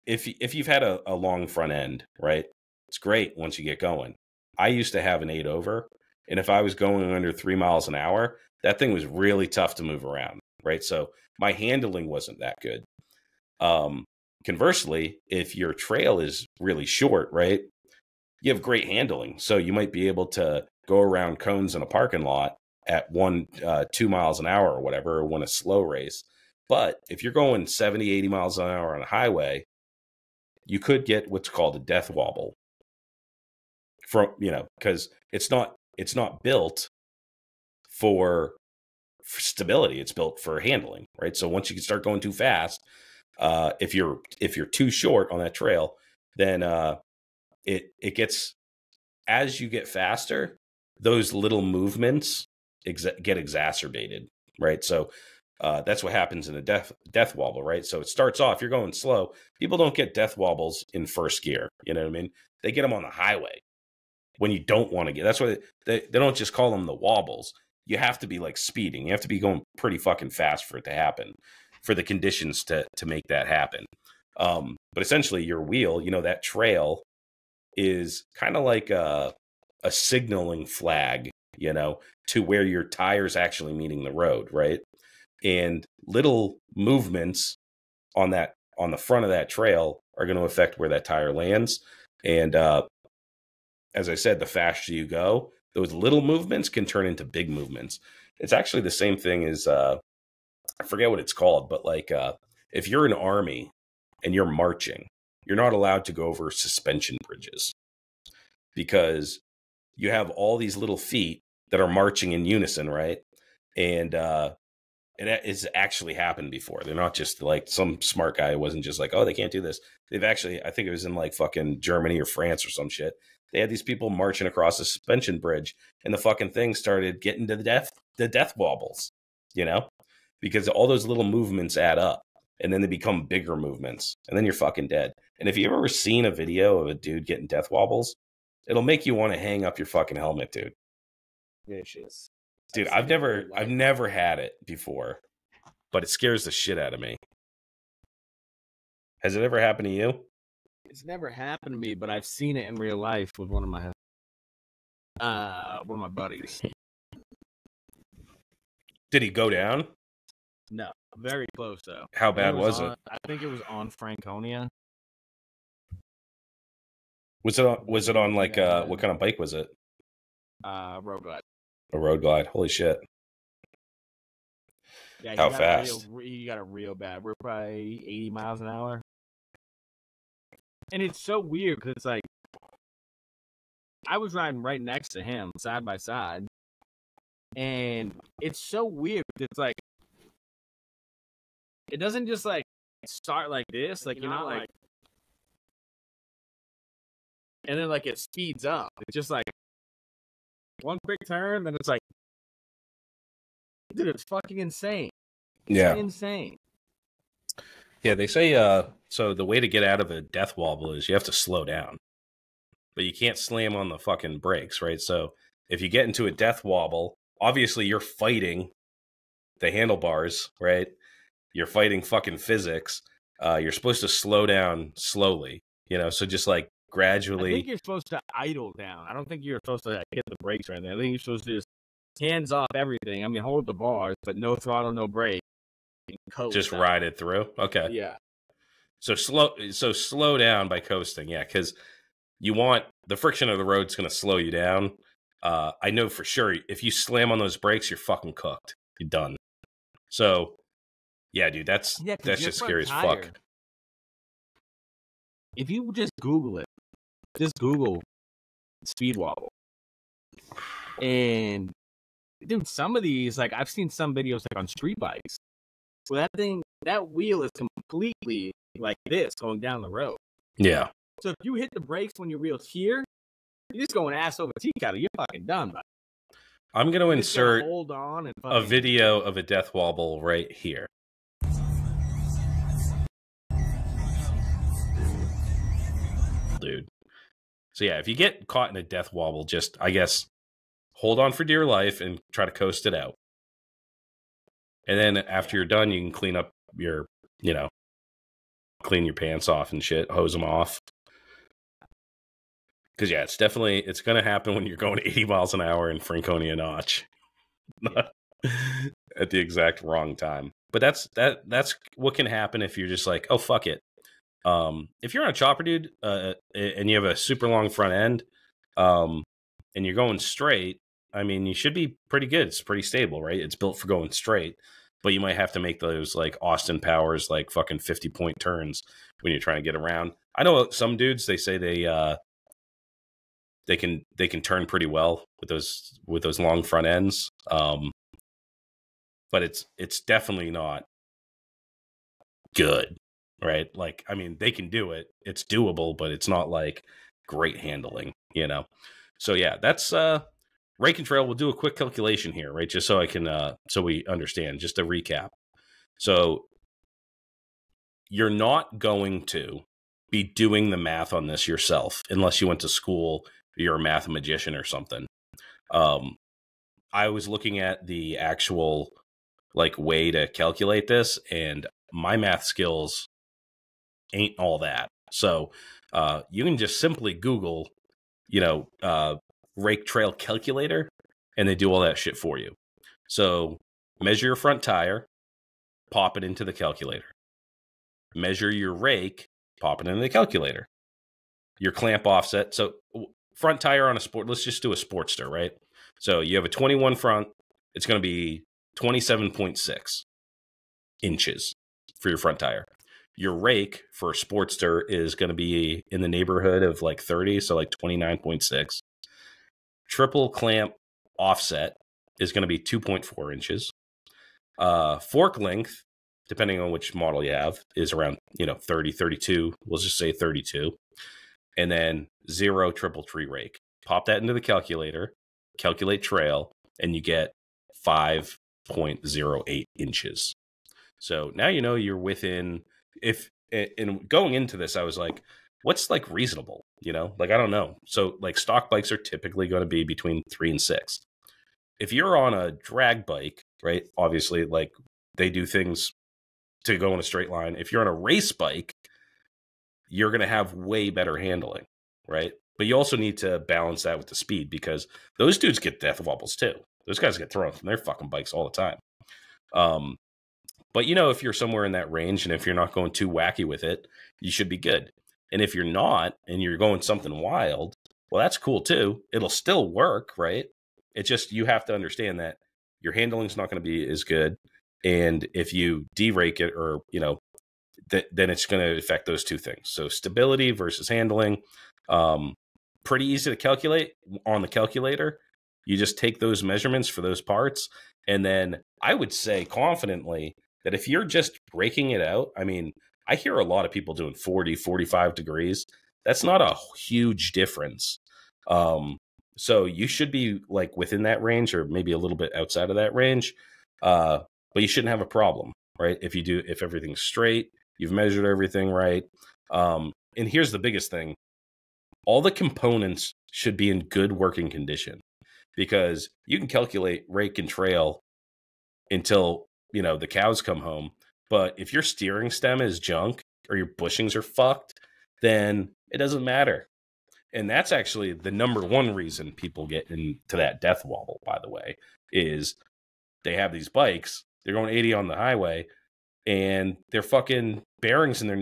if you've had a long front end, right, it's great once you get going. I used to have an 8-over, and if I was going under 3 miles an hour, that thing was really tough to move around, right? So my handling wasn't that good. Conversely, if your trail is really short, right, you have great handling. So you might be able to go around cones in a parking lot at 2 miles an hour or whatever, or win a slow race. But if you're going 70, 80 miles an hour on a highway, you could get what's called a death wobble. from, because it's not built for stability. It's built for handling, right? So once you can start going too fast, if you're too short on that trail, then it gets, as you get faster, those little movements get exacerbated, right? So that's what happens in a death wobble, right? So it starts off, you're going slow. People don't get death wobbles in first gear. You know what I mean? They get them on the highway when you don't want to get. That's why they don't just call them the wobbles. You have to be like speeding. You have to be going pretty fucking fast for it to happen, for the conditions to make that happen. But essentially, your wheel, that trail is kind of like a signaling flag, to where your tire's actually meeting the road, right? And little movements on the front of that trail are going to affect where that tire lands. And as I said, the faster you go, those little movements can turn into big movements. It's actually the same thing as I forget what it's called, but like if you're an army and you're marching, you're not allowed to go over suspension bridges, because you have all these little feet that are marching in unison, right? And it has actually happened before. They're not just like some smart guy wasn't just like, oh, they can't do this. They've actually, I think it was in like fucking Germany or France or some shit. They had these people marching across a suspension bridge, and the fucking thing started getting to the death wobbles, because all those little movements add up, and then they become bigger movements, and then you're fucking dead. And if you've ever seen a video of a dude getting death wobbles, it'll make you want to hang up your fucking helmet, dude. Vicious. Dude, I've never had it before, but it scares the shit out of me. Has it ever happened to you? It's never happened to me, but I've seen it in real life with one of my buddies. Did he go down? No, very close though. How bad was it? I think it was on Franconia. Was it on like what kind of bike was it? Road glide. A road glide. Holy shit. Yeah, how fast? You got it real bad. We're probably 80 miles an hour. And it's so weird because it's like, I was riding right next to him, side by side. And it's so weird. It's like, it doesn't just like start like this, like, like, and then like it speeds up. It's just like one quick turn, then it's like, dude, it's fucking insane. Yeah. It's insane. Yeah, they say so the way to get out of a death wobble is you have to slow down. But you can't slam on the fucking brakes, right? So if you get into a death wobble, obviously you're fighting the handlebars, right? You're fighting fucking physics. You're supposed to slow down slowly, so just like gradually. I think you're supposed to idle down. I don't think you're supposed to like, hit the brakes right there. I think you're supposed to just hands off everything. I mean, hold the bars, but no throttle, no brake. Just ride it through. Okay. Yeah. So slow down by coasting. Yeah, because you want the friction of the road's going to slow you down. I know for sure if you slam on those brakes, you're fucking cooked. You're done. So, yeah, dude, that's just scary as fuck. If you just Google speed wobble, and dude, some of these, like I've seen some videos like on street bikes. So that wheel is completely like this going down the road. Yeah. So if you hit the brakes when your wheel's here, you're just going ass over tea kettle. You're fucking done, buddy. I'm going to insert hold on and a video of a death wobble right here. Dude. So yeah, if you get caught in a death wobble, just, I guess, hold on for dear life and try to coast it out. And then after you're done, you can clean up your, clean your pants off and shit, hose them off. Because, yeah, it's going to happen when you're going 80 miles an hour in Franconia Notch. At the exact wrong time. But that's what can happen if you're just like, oh, fuck it. If you're on a chopper, dude, and you have a super long front end, and you're going straight, I mean, you should be pretty good. It's pretty stable, right? It's built for going straight, but you might have to make those like Austin Powers, like fucking 50-point turns when you're trying to get around. I know some dudes, they say they they can turn pretty well with those long front ends. But it's definitely not good, right? Like, I mean, they can do it. It's doable, but it's not like great handling, you know? So yeah, that's rake and trail. We'll do a quick calculation here, right? Just so I can, so we understand, just a recap. So you're not going to be doing the math on this yourself unless you went to school, you're a math magician or something. I was looking at the actual like way to calculate this, and my math skills ain't all that. So you can just simply Google, rake trail calculator, and they do all that shit for you. So measure your front tire, pop it into the calculator. Measure your rake, pop it into the calculator. Your clamp offset. So front tire on a sport, let's just do a Sportster, right? So you have a 21 front. It's going to be 27.6 inches for your front tire. Your rake for a Sportster is going to be in the neighborhood of like 30, so like 29.6. Triple clamp offset is going to be 2.4 inches. Fork length, depending on which model you have, is around 30, 32. We'll just say 32. And then 0 triple tree rake. Pop that into the calculator, calculate trail, and you get 5.08 inches. So now you're within. And going into this, I was like, what's like reasonable? Like, I don't know. So like stock bikes are typically going to be between 3 and 6. If you're on a drag bike, right, obviously like they do things to go in a straight line. If you're on a race bike, you're going to have way better handling, right? But you also need to balance that with the speed, because those dudes get death wobbles too. Those guys get thrown from their fucking bikes all the time. But if you're somewhere in that range, and if you're not going too wacky with it, you should be good. And if you're not, and you're going something wild, well, that's cool too. It'll still work, right? It's just, you have to understand that your handling is not going to be as good. And if you derake it, or, then it's going to affect those two things. So stability versus handling, pretty easy to calculate on the calculator. You just take those measurements for those parts. And then I would say confidently that if you're just breaking it out, I mean, I hear a lot of people doing 40, 45 degrees. That's not a huge difference. So you should be like within that range, or maybe a little bit outside of that range. But you shouldn't have a problem, right? If everything's straight, you've measured everything right. And here's the biggest thing. All the components should be in good working condition, because you can calculate rake and trail until, the cows come home. But if your steering stem is junk, or your bushings are fucked, then it doesn't matter. And that's actually the number one reason people get into that death wobble, by the way, is they have these bikes, they're going 80 on the highway, and their fucking bearings in their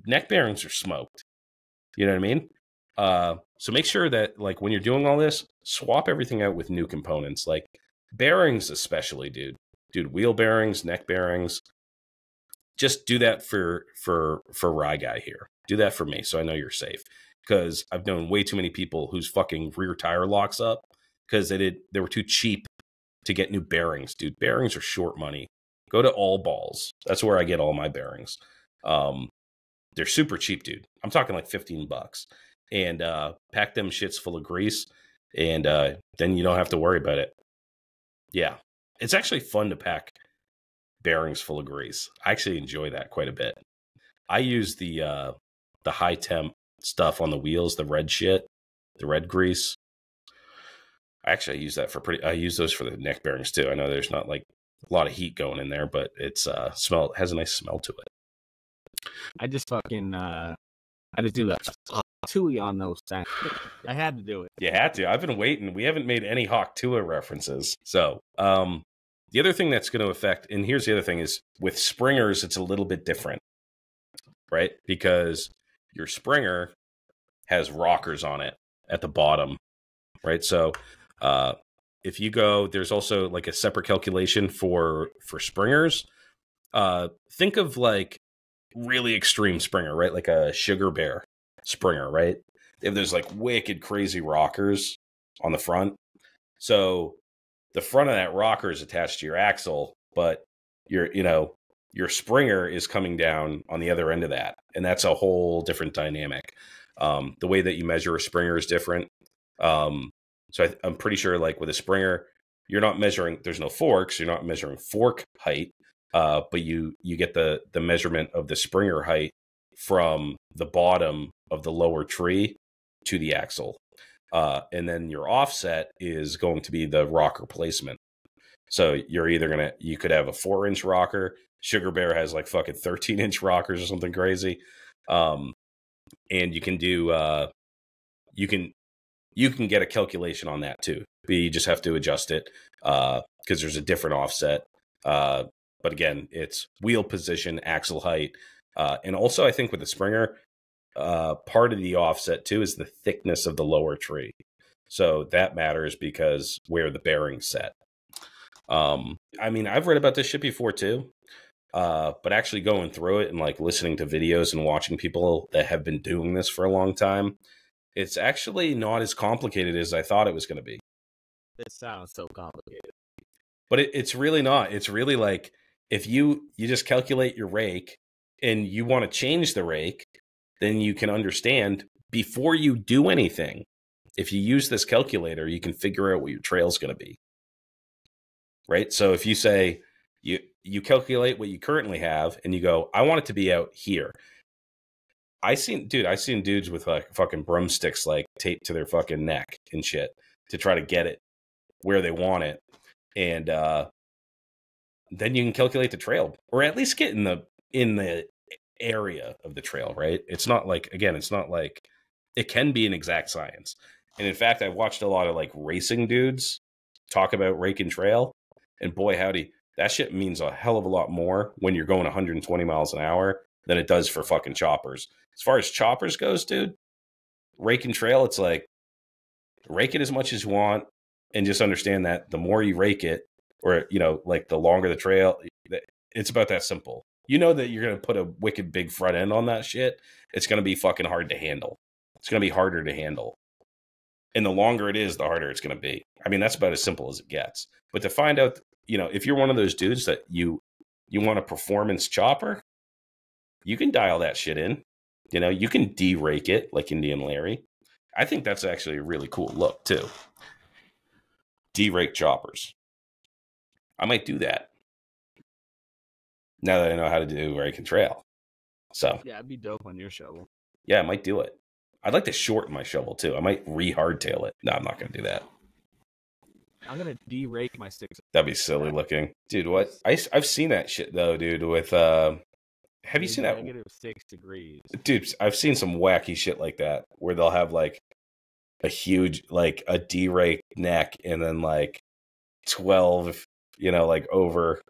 neck bearings are smoked. You know what I mean? So make sure that, like, when you're doing all this, swap everything out with new components, like bearings, especially, dude, wheel bearings, neck bearings. Just do that for Rye Guy here. Do that for me, so I know you're safe. Because I've known way too many people whose fucking rear tire locks up because they were too cheap to get new bearings, dude. Bearings are short money. Go to All Balls. That's where I get all my bearings. They're super cheap, dude. I'm talking like $15. And pack them shits full of grease, and then you don't have to worry about it. Yeah. It's actually fun to pack bearings full of grease. I actually enjoy that quite a bit. I use the high temp stuff on the wheels, the red shit, the red grease. Actually, I use that I use those for the neck bearings too. I know there's not like a lot of heat going in there, but it's has a nice smell to it. I just fucking I just do that Tui on those things. I had to do it. You had to. I've been waiting. We haven't made any Hawk Tua references. So the other thing that's going to affect, and here's the other thing, is with springers, it's a little bit different, right? Because your springer has rockers on it at the bottom, right? So if you go, there's also like a separate calculation for springers. Think of like really extreme springer, right? Like a sugar bear springer, right? if there's like wicked crazy rockers on the front. So the front of that rocker is attached to your axle, but your springer is coming down on the other end of that. And that's a whole different dynamic. The way that you measure a springer is different. So I'm pretty sure like with a springer, you're not measuring, there's no forks, you're not measuring fork height, but you get the measurement of the springer height from the bottom of the lower tree to the axle. And then your offset is going to be the rocker placement. So you're either you could have a 4-inch rocker. Sugar Bear has like fucking 13-inch rockers or something crazy. And you can do, you can get a calculation on that too, but you just have to adjust it, because there's a different offset. But again, it's wheel position, axle height. And also I think with the Springer, part of the offset too is the thickness of the lower tree. So that matters because where the bearing's set. I mean, I've read about this shit before too. But actually going through it and like listening to videos and watching people that have been doing this for a long time, it's actually not as complicated as I thought it was going to be. It sounds so complicated. But it's really not. It's really like if you just calculate your rake and you want to change the rake, then you can understand before you do anything. If you use this calculator, you can figure out what your trail's going to be. Right? So if you say you calculate what you currently have and you go, I want it to be out here. I've seen dudes with like fucking broomsticks like taped to their fucking neck and shit to try to get it where they want it. And then you can calculate the trail, or at least get in the area of the trail, right? It's not like, again, it's not like it can be an exact science. And in fact, I've watched a lot of like racing dudes talk about rake and trail, and boy, howdy, that shit means a hell of a lot more when you're going 120 miles an hour than it does for fucking choppers. As far as choppers goes, dude, rake and trail, it's like rake it as much as you want and just understand that the more you rake it, or, like the longer the trail, it's about that simple. You know that you're going to put a wicked big front end on that shit. It's going to be fucking hard to handle. It's going to be harder to handle. And the longer it is, the harder it's going to be. I mean, that's about as simple as it gets. But to find out, if you're one of those dudes that you want a performance chopper, you can dial that shit in. You can de-rake it like Indian Larry. I think that's actually a really cool look too. De-rake choppers. I might do that now that I know how to do rake and trail. So yeah, it'd be dope on your shovel. Yeah, I might do it. I'd like to shorten my shovel too. I might re-hardtail it. No, I'm not going to do that. I'm going to de-rake my sticks. That'd be silly looking. Dude, what? I've seen that shit though, dude, with have you seen that? -6 degrees. Dude, I've seen some wacky shit like that where they'll have like a huge, like a D-rake neck and then like 12, like over,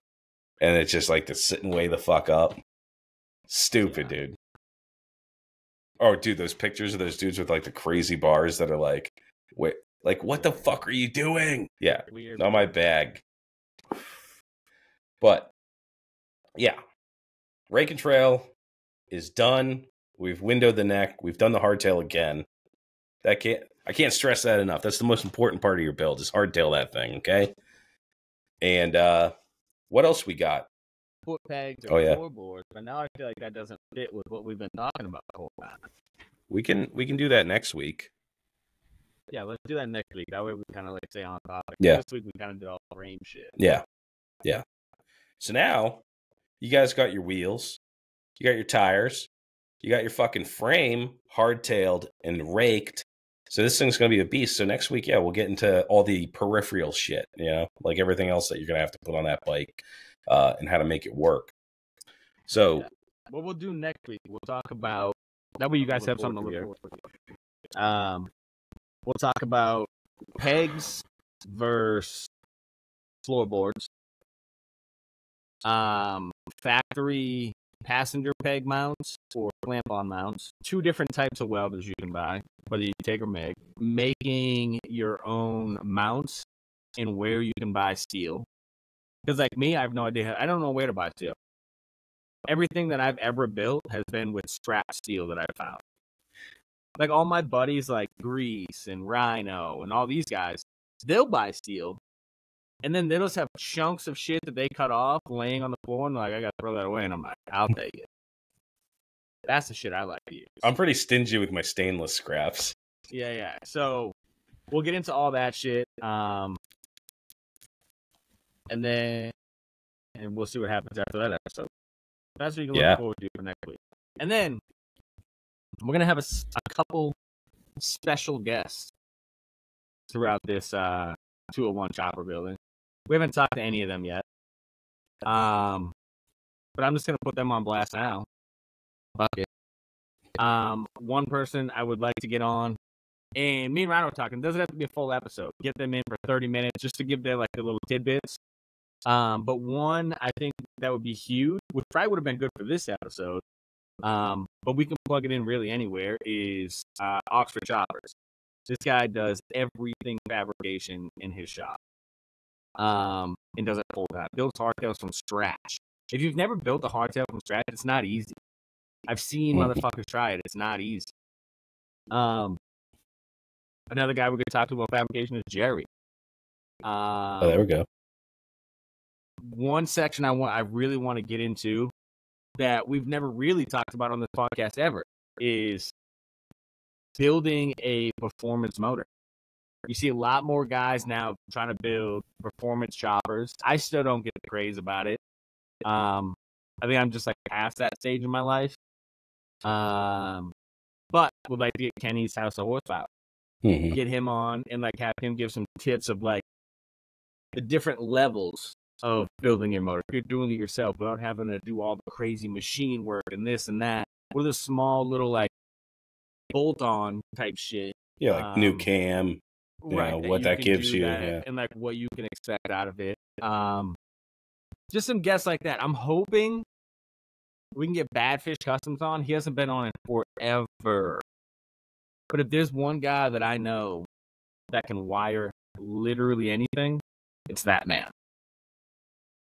and it's just like to sit and way the fuck up. Stupid, yeah. Dude. Oh, dude, those pictures of those dudes with like the crazy bars that are like, wait, like what the fuck are you doing? Yeah, weird. Not my bag. But yeah, rake and trail is done. We've windowed the neck. We've done the hardtail again. I can't stress that enough. That's the most important part of your build is hardtail that thing, okay? And what else we got? Foot pegs or floorboards, but now I feel like that doesn't fit with what we've been talking about the whole time. We can do that next week. Yeah, let's do that next week. That way we kind of like stay on topic. Yeah. This week we kind of did all the frame shit. Yeah. Yeah. So now you guys got your wheels, you got your tires, you got your fucking frame hardtailed and raked. So this thing's going to be a beast. So next week, yeah, we'll get into all the peripheral shit, like everything else that you're going to have to put on that bike and how to make it work. So what we'll do next week, we'll talk about, that way you guys have something to look forward to. We'll talk about pegs versus floorboards. Factory passenger peg mounts or clamp-on mounts. 2 different types of welders you can buy, whether you take or make. Making your own mounts and where you can buy steel. Because like me, I have no idea. I don't know where to buy steel. Everything that I've ever built has been with scrap steel that I found. Like all my buddies, like Grease and Rhino and all these guys, they'll buy steel, and then they'll just have chunks of shit that they cut off laying on the floor, and like I gotta throw that away, and I'm like, I'll take it. That's the shit I like to use. I'm pretty stingy with my stainless scraps. Yeah. So we'll get into all that shit, and we'll see what happens after that episode. That's what you can look forward to for next week. And then we're going to have a couple special guests throughout this 201 Chopper building. We haven't talked to any of them yet. But I'm just going to put them on blast now. Fuck it. One person I would like to get on, and me and Ryan were talking, doesn't have to be a full episode. Get them in for 30 minutes just to give them like the little tidbits. But one I think that would be huge, which probably would have been good for this episode. But we can plug it in really anywhere, is Oxford Choppers. This guy does everything fabrication in his shop. And does it full time. Builds hardtails from scratch. If you've never built a hardtail from scratch, it's not easy. I've seen motherfuckers try it. It's not easy. Another guy we could talk to about fabrication is Jerry. There we go. One section I really want to get into that we've never really talked about on this podcast ever is building a performance motor. You see a lot more guys now trying to build performance choppers. I still don't get the craze about it. I think I'm just like past that stage in my life. But would like to get Kenny's House of Horsepower. Get him on and like have him give some tips of like the different levels of building your motor. If you're doing it yourself without having to do all the crazy machine work and this and that. What are the small little like bolt-on type shit? Yeah, like new cam. Right, what that gives you, and like what you can expect out of it. Just some guests like that. I'm hoping we can get Badfish Customs on. He hasn't been on in forever. But if there's one guy that I know that can wire literally anything, it's that man.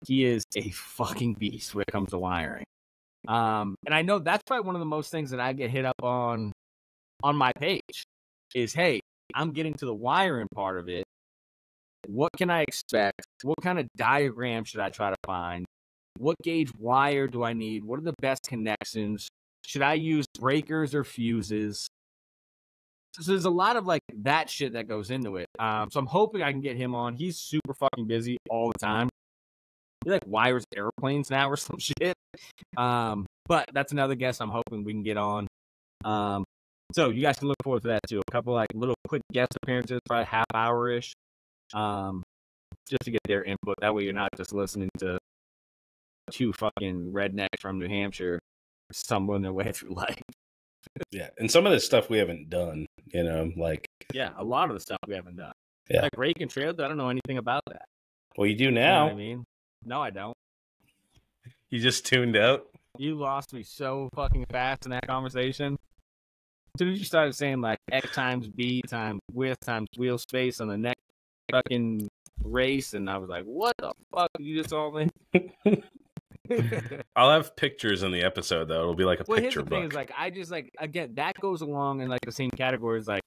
He is a fucking beast when it comes to wiring. And I know that's probably one of the most things that I get hit up on my page is, hey, I'm getting to the wiring part of it. What can I expect? What kind of diagram should I try to find? What gauge wire do I need? What are the best connections? Should I use breakers or fuses? So there's a lot of like that shit that goes into it. So I'm hoping I can get him on. He's super fucking busy all the time. He like wires airplanes now or some shit. But that's another guest I'm hoping we can get on. So you guys can look forward to that too. A couple like little quick guest appearances, probably half hour-ish. Just to get their input. That way you're not just listening to two fucking rednecks from New Hampshire stumbling their way through life. Yeah, and some of this stuff we haven't done, like... Yeah, a lot of the stuff we haven't done. Yeah. Like rake and trail, I don't know anything about that. Well, you do now. You know what I mean? No, I don't. You just tuned out? You lost me so fucking fast in that conversation. As soon as you started saying like X times B times width times wheel space on the next fucking race, and I was like, what the fuck did you just told me? I'll have pictures in the episode, though. It'll be like a picture book. Thing is, like, I just, like, again, that goes along in, like, the same category as, like,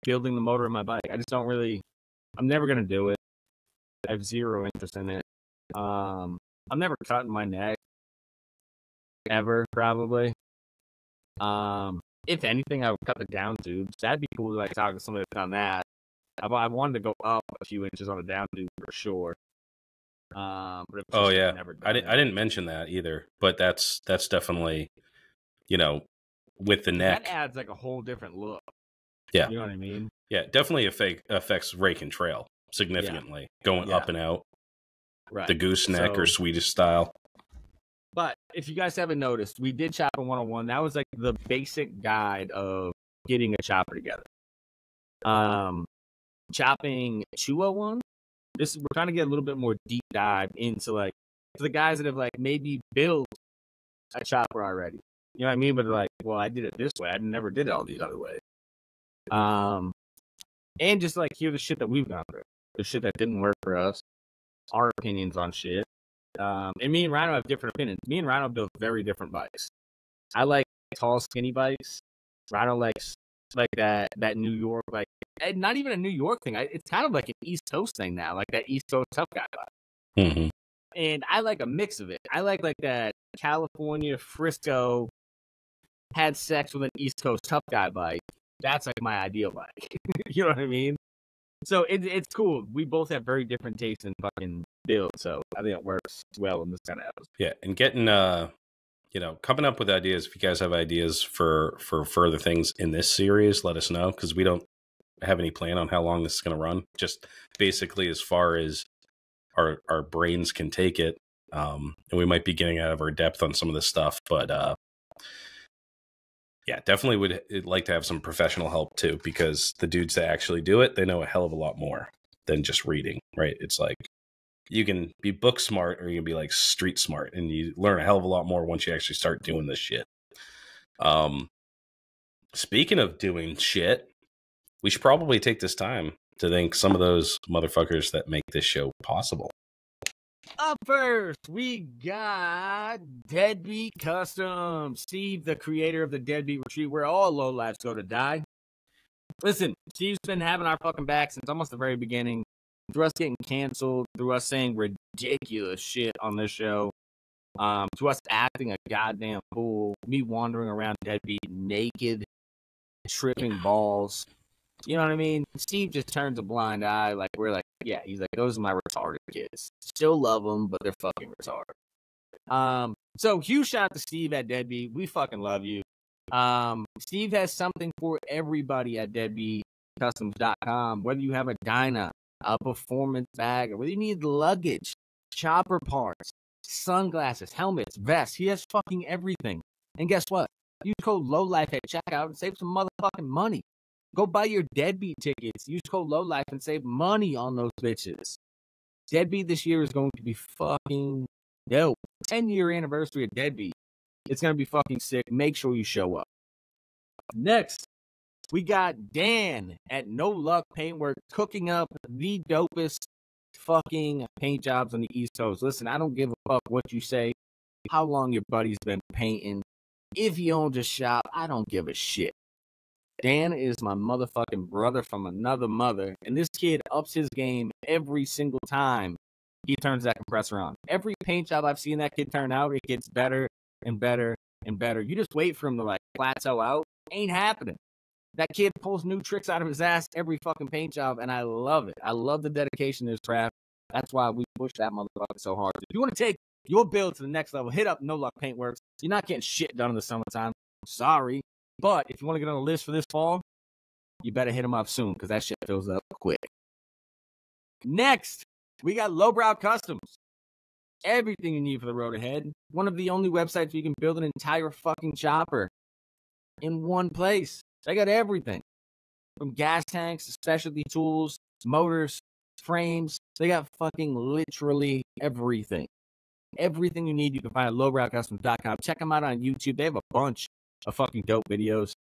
building the motor of my bike. I just don't really, I'm never going to do it. I have zero interest in it. I'm never cutting my neck. Ever, probably. If anything, I would cut the down tubes. That'd be cool to, like, talk to somebody that's done that. I wanted to go up a few inches on a down tube for sure. But oh yeah, I didn't mention that either, but that's definitely, with the neck, that adds like a whole different look. Yeah, you know what I mean. Yeah, definitely affects rake and trail significantly, going up and out, right? The gooseneck or Swedish style. But if you guys haven't noticed, we did Choppin 101. That was like the basic guide of getting a chopper together. Chopping 201. We're trying to get a little bit more deep dive into like the guys that have like maybe built a chopper already. You know what I mean? But they're like, well, I did it this way. I never did it all these other ways. And just like hear the shit that we've gone through, the shit that didn't work for us, our opinions on shit. And me and Rhino have different opinions. Me and Rhino built very different bikes. I like tall, skinny bikes. Rhino likes like that New York, like not even a New York thing. It's kind of like an East Coast thing now, like that East Coast tough guy vibe. Mm-hmm. And I like a mix of it. I like that California, Frisco, had sex with an East Coast tough guy bike. That's like my ideal bike. You know what I mean? So it's cool. We both have very different tastes in fucking build, so I think it works well in this kind of episode. Yeah, and getting coming up with ideas. If you guys have ideas for further things in this series, let us know, because we don't have any plan on how long this is going to run. Just basically as far as our brains can take it, and we might be getting out of our depth on some of this stuff, but yeah, definitely would like to have some professional help too, because the dudes that actually do it, they know a hell of a lot more than just reading, right? It's like you can be book smart or you can be like street smart, and you learn a hell of a lot more once you actually start doing this shit. Speaking of doing shit, we should probably take this time to thank some of those motherfuckers that make this show possible. Up first, we got Deadbeat Customs. Steve, the creator of the Deadbeat Retreat, where all lowlifes go to die. Listen, Steve's been having our fucking back since almost the very beginning. Through us getting canceled, through us saying ridiculous shit on this show, to us acting a goddamn fool, me wandering around Deadbeat naked, tripping balls. You know what I mean? Steve just turns a blind eye. Like, we're like, yeah, he's like, those are my retarded kids. Still love them, but they're fucking retarded. So huge shout out to Steve at Deadbeat. We fucking love you. Steve has something for everybody at deadbeatcustoms.com. Whether you have a Dyna, a performance bag, or whether you need luggage, chopper parts, sunglasses, helmets, vests, he has fucking everything. And guess what? Use code LOWLIFE at checkout and save some motherfucking money. Go buy your Deadbeat tickets. Use code LOWLIFE and save money on those bitches. Deadbeat this year is going to be fucking dope. 10-year anniversary of Deadbeat. It's going to be fucking sick. Make sure you show up. Next, we got Dan at No Luck Paintwork cooking up the dopest fucking paint jobs on the East Coast. Listen, I don't give a fuck what you say, how long your buddy's been painting. If you own a shop, I don't give a shit. Dan is my motherfucking brother from another mother, and this kid ups his game every single time he turns that compressor on. Every paint job I've seen that kid turn out, it gets better and better and better. You just wait for him to like plateau out. Ain't happening. That kid pulls new tricks out of his ass every fucking paint job, and I love it. I love the dedication to his craft. That's why we push that motherfucker so hard. If you want to take your build to the next level, hit up No Luck Paintworks. You're not getting shit done in the summertime. Sorry. But if you want to get on the list for this fall, you better hit them up soon, because that shit fills up quick. Next, we got Lowbrow Customs. Everything you need for the road ahead. One of the only websites you can build an entire fucking chopper in one place. They got everything. From gas tanks to specialty tools, motors, frames. They got fucking literally everything. Everything you need you can find at lowbrowcustoms.com. Check them out on YouTube. They have a bunch of fucking dope videos.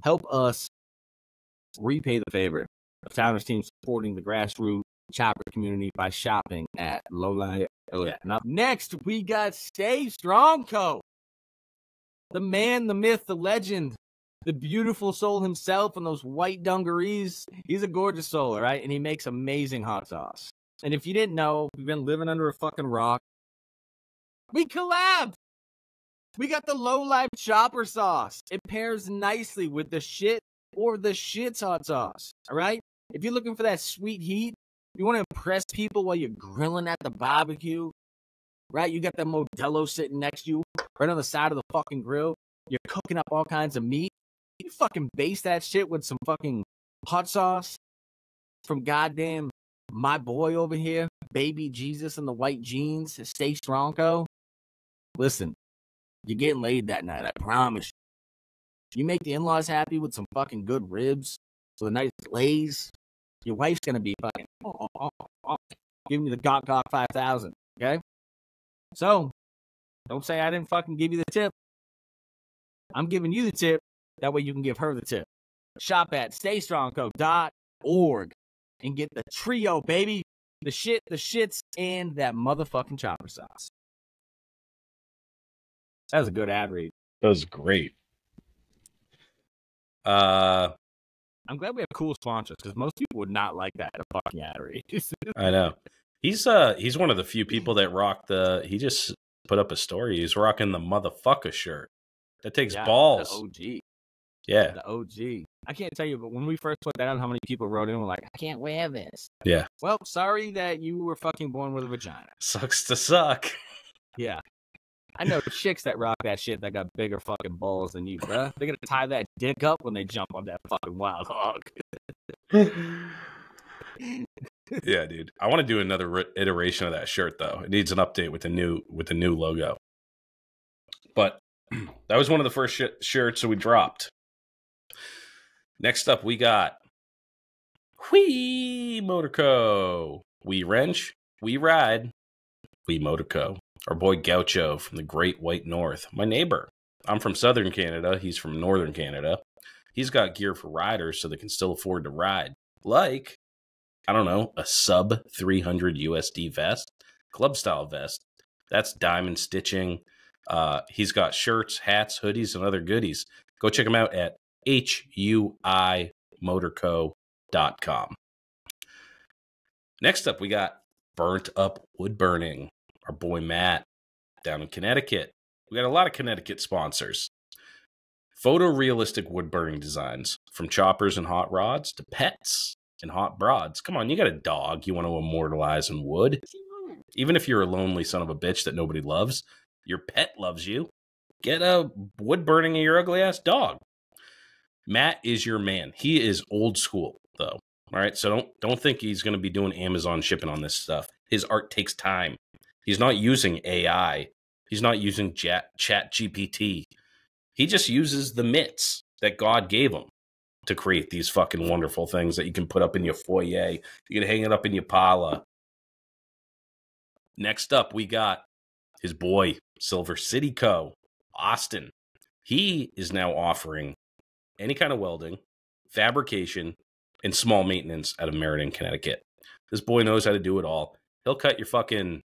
Help us repay the favor of Tyler's team supporting the grassroots chopper community by shopping at Lowlife. Now, next, we got Stay Strong Co. The man, the myth, the legend, the beautiful soul himself in those white dungarees. He's a gorgeous soul, all right? And he makes amazing hot sauce. And if you didn't know, we've been living under a fucking rock. We collabed. We got the Low Life Chopper Sauce. It pairs nicely with the shit or the shit's hot sauce, all right? If you're looking for that sweet heat, you want to impress people while you're grilling at the barbecue, right? You got that Modelo sitting next to you, right on the side of the fucking grill. You're cooking up all kinds of meat. You fucking baste that shit with some fucking hot sauce from goddamn my boy over here, baby Jesus in the white jeans, Stay Strong Co. Listen. You're getting laid that night, I promise you. You make the in-laws happy with some fucking good ribs, with a nice glaze. Your wife's going to be fucking giving you the Gawk 5000, okay? So, don't say I didn't fucking give you the tip. I'm giving you the tip. That way you can give her the tip. Shop at staystrongco.org and get the trio, baby. The shit, the shits, and that motherfucking chopper sauce. That was a good ad read. That was great. I'm glad we have cool sponsors because most people would not like that at a fucking ad read. I know. He's one of the few people that rock the. He just put up a story. He's rocking the motherfucker shirt. That takes balls. The OG. Yeah. The OG. I can't tell you, but when we first put that on, how many people wrote in and were like, I can't wear this. Yeah. Well, sorry that you were fucking born with a vagina. Sucks to suck. Yeah. I know chicks that rock that shit that got bigger fucking balls than you, bruh. They're gonna tie that dick up when they jump on that fucking wild hog. Yeah, dude. I want to do another iteration of that shirt though. It needs an update with the new logo. But that was one of the first shirts that we dropped. Next up, we got Whee Motorco. We wrench, we ride, we Motorco. Our boy Gaucho from the Great White North. My neighbor. I'm from Southern Canada. He's from Northern Canada. He's got gear for riders so they can still afford to ride. Like, I don't know, a sub 300 USD vest, club style vest. That's diamond stitching. He's got shirts, hats, hoodies, and other goodies. Go check him out at huimotorco.com. Next up, we got Burnt Up Wood Burning. Our boy Matt down in Connecticut. We got a lot of Connecticut sponsors. Photorealistic wood burning designs, from choppers and hot rods to pets and hot broads. Come on, you got a dog you want to immortalize in wood. Even if you're a lonely son of a bitch that nobody loves, your pet loves you. Get a wood burning of your ugly ass dog. Matt is your man. He is old school though. All right, so don't think he's going to be doing Amazon shipping on this stuff. His art takes time. He's not using AI. He's not using Chat GPT. He just uses the mitts that God gave him to create these fucking wonderful things that you can put up in your foyer. You can hang it up in your parlor. Next up, we got his boy, Silver City Co., Austin. He is now offering any kind of welding, fabrication, and small maintenance out of Meriden, Connecticut. This boy knows how to do it all. He'll cut your fucking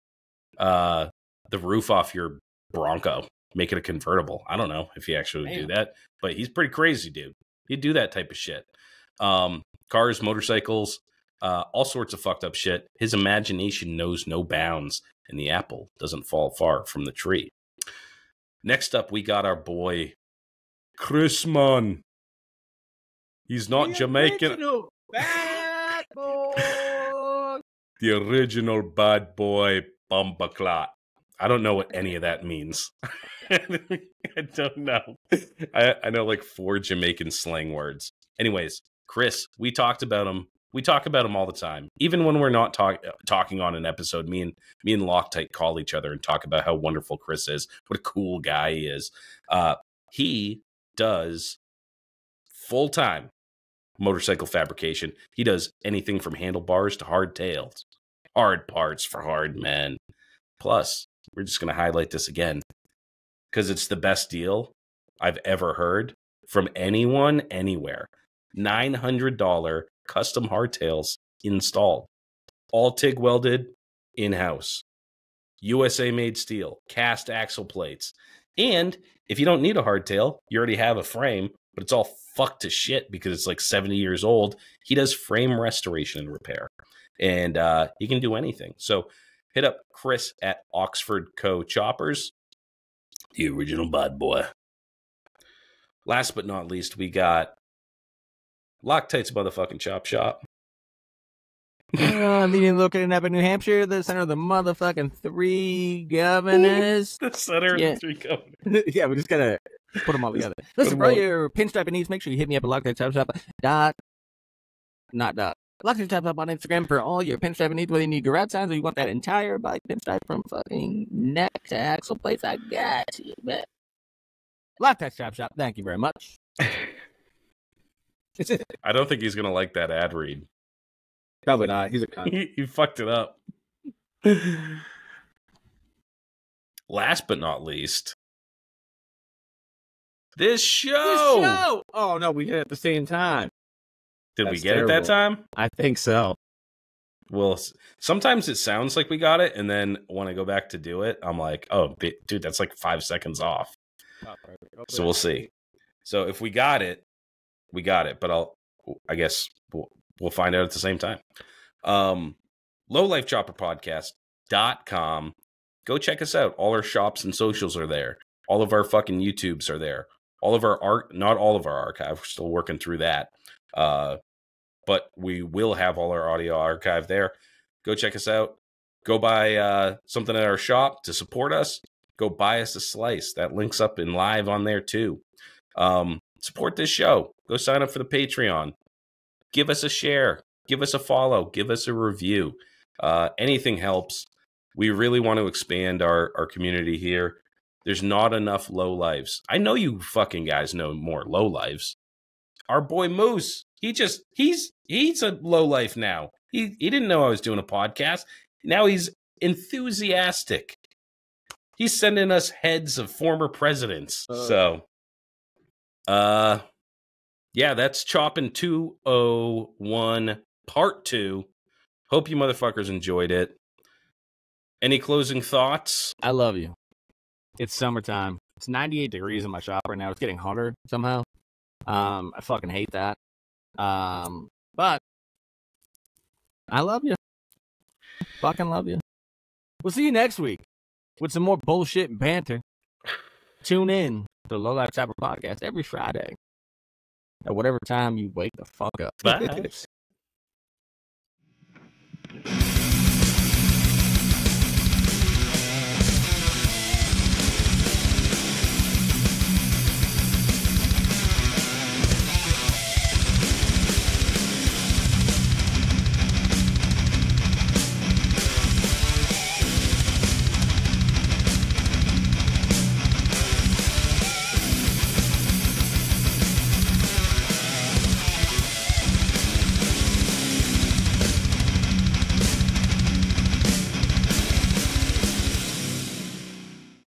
the roof off your Bronco, make it a convertible. I don't know if he actually would do that, but he's pretty crazy, dude. He'd do that type of shit. Cars, motorcycles, all sorts of fucked up shit. His imagination knows no bounds, and the apple doesn't fall far from the tree. Next up, we got our boy Chris Munn. He's not Jamaican. Original bad boy. The original bad boy Bumbaclot. I don't know what any of that means. I don't know. I know like 4 Jamaican slang words. Anyways, Chris, we talked about him. We talk about him all the time. Even when we're not talking on an episode, me and Loctite call each other and talk about how wonderful Chris is, what a cool guy he is. He does full-time motorcycle fabrication. He does anything from handlebars to hardtails. Hard parts for hard men. Plus, we're just going to highlight this again because it's the best deal I've ever heard from anyone, anywhere. $900 custom hardtails installed. All TIG welded in-house. USA made steel, cast axle plates. And if you don't need a hardtail, you already have a frame, but it's all fucked to shit because it's like 70 years old. He does frame restoration and repair. And he can do anything. So hit up Chris at Oxford Co. Choppers, the original bad boy. Last but not least, we got Loctite's motherfucking chop shop. Leading located up in New Hampshire, the center of the motherfucking 3 governors. The center of the 3 governors. Yeah, we just gotta put them all together. Listen, for all your pinstripe needs, make sure you hit me up at Loctite Chop Shop. Loctite Chop Shop on Instagram for all your pinstripe needs, whether you need garage signs or you want that entire bike pinstripe from fucking neck to axle plates. I got you, man. Loctite Chop Shop, thank you very much. I don't think he's gonna like that ad read. Probably not. He's a cunt. He fucked it up. Last but not least, this show. Oh no, we hit it at the same time. Did we get it that time? I think so. Well, sometimes it sounds like we got it, and then when I go back to do it, I'm like, oh, dude, that's like 5 seconds off. So we'll see. So if we got it, we got it, but I guess we'll find out at the same time. lowlifechopperpodcast.com. Go check us out. All our shops and socials are there. All of our fucking YouTubes are there. All of our not all of our archive. We're still working through that. But we will have all our audio archive there. Go check us out. Go buy something at our shop to support us. Go buy us a slice. That link's up in live on there too. Support this show. Go sign up for the Patreon. Give us a share. Give us a follow. Give us a review. Anything helps. We really want to expand our community here. There's not enough low lives. I know you fucking guys know more low lives. Our boy Moose, he's a low life now. He didn't know I was doing a podcast. Now he's enthusiastic. He's sending us heads of former presidents. So, yeah, that's Choppin 201 Part 2. Hope you motherfuckers enjoyed it. Any closing thoughts? I love you. It's summertime. It's 98 degrees in my shop right now. It's getting hotter somehow. I fucking hate that. But I love you. Fucking love you. We'll see you next week with some more bullshit and banter. Tune in to the Low Life Chopper Podcast every Friday at whatever time you wake the fuck up. Bye.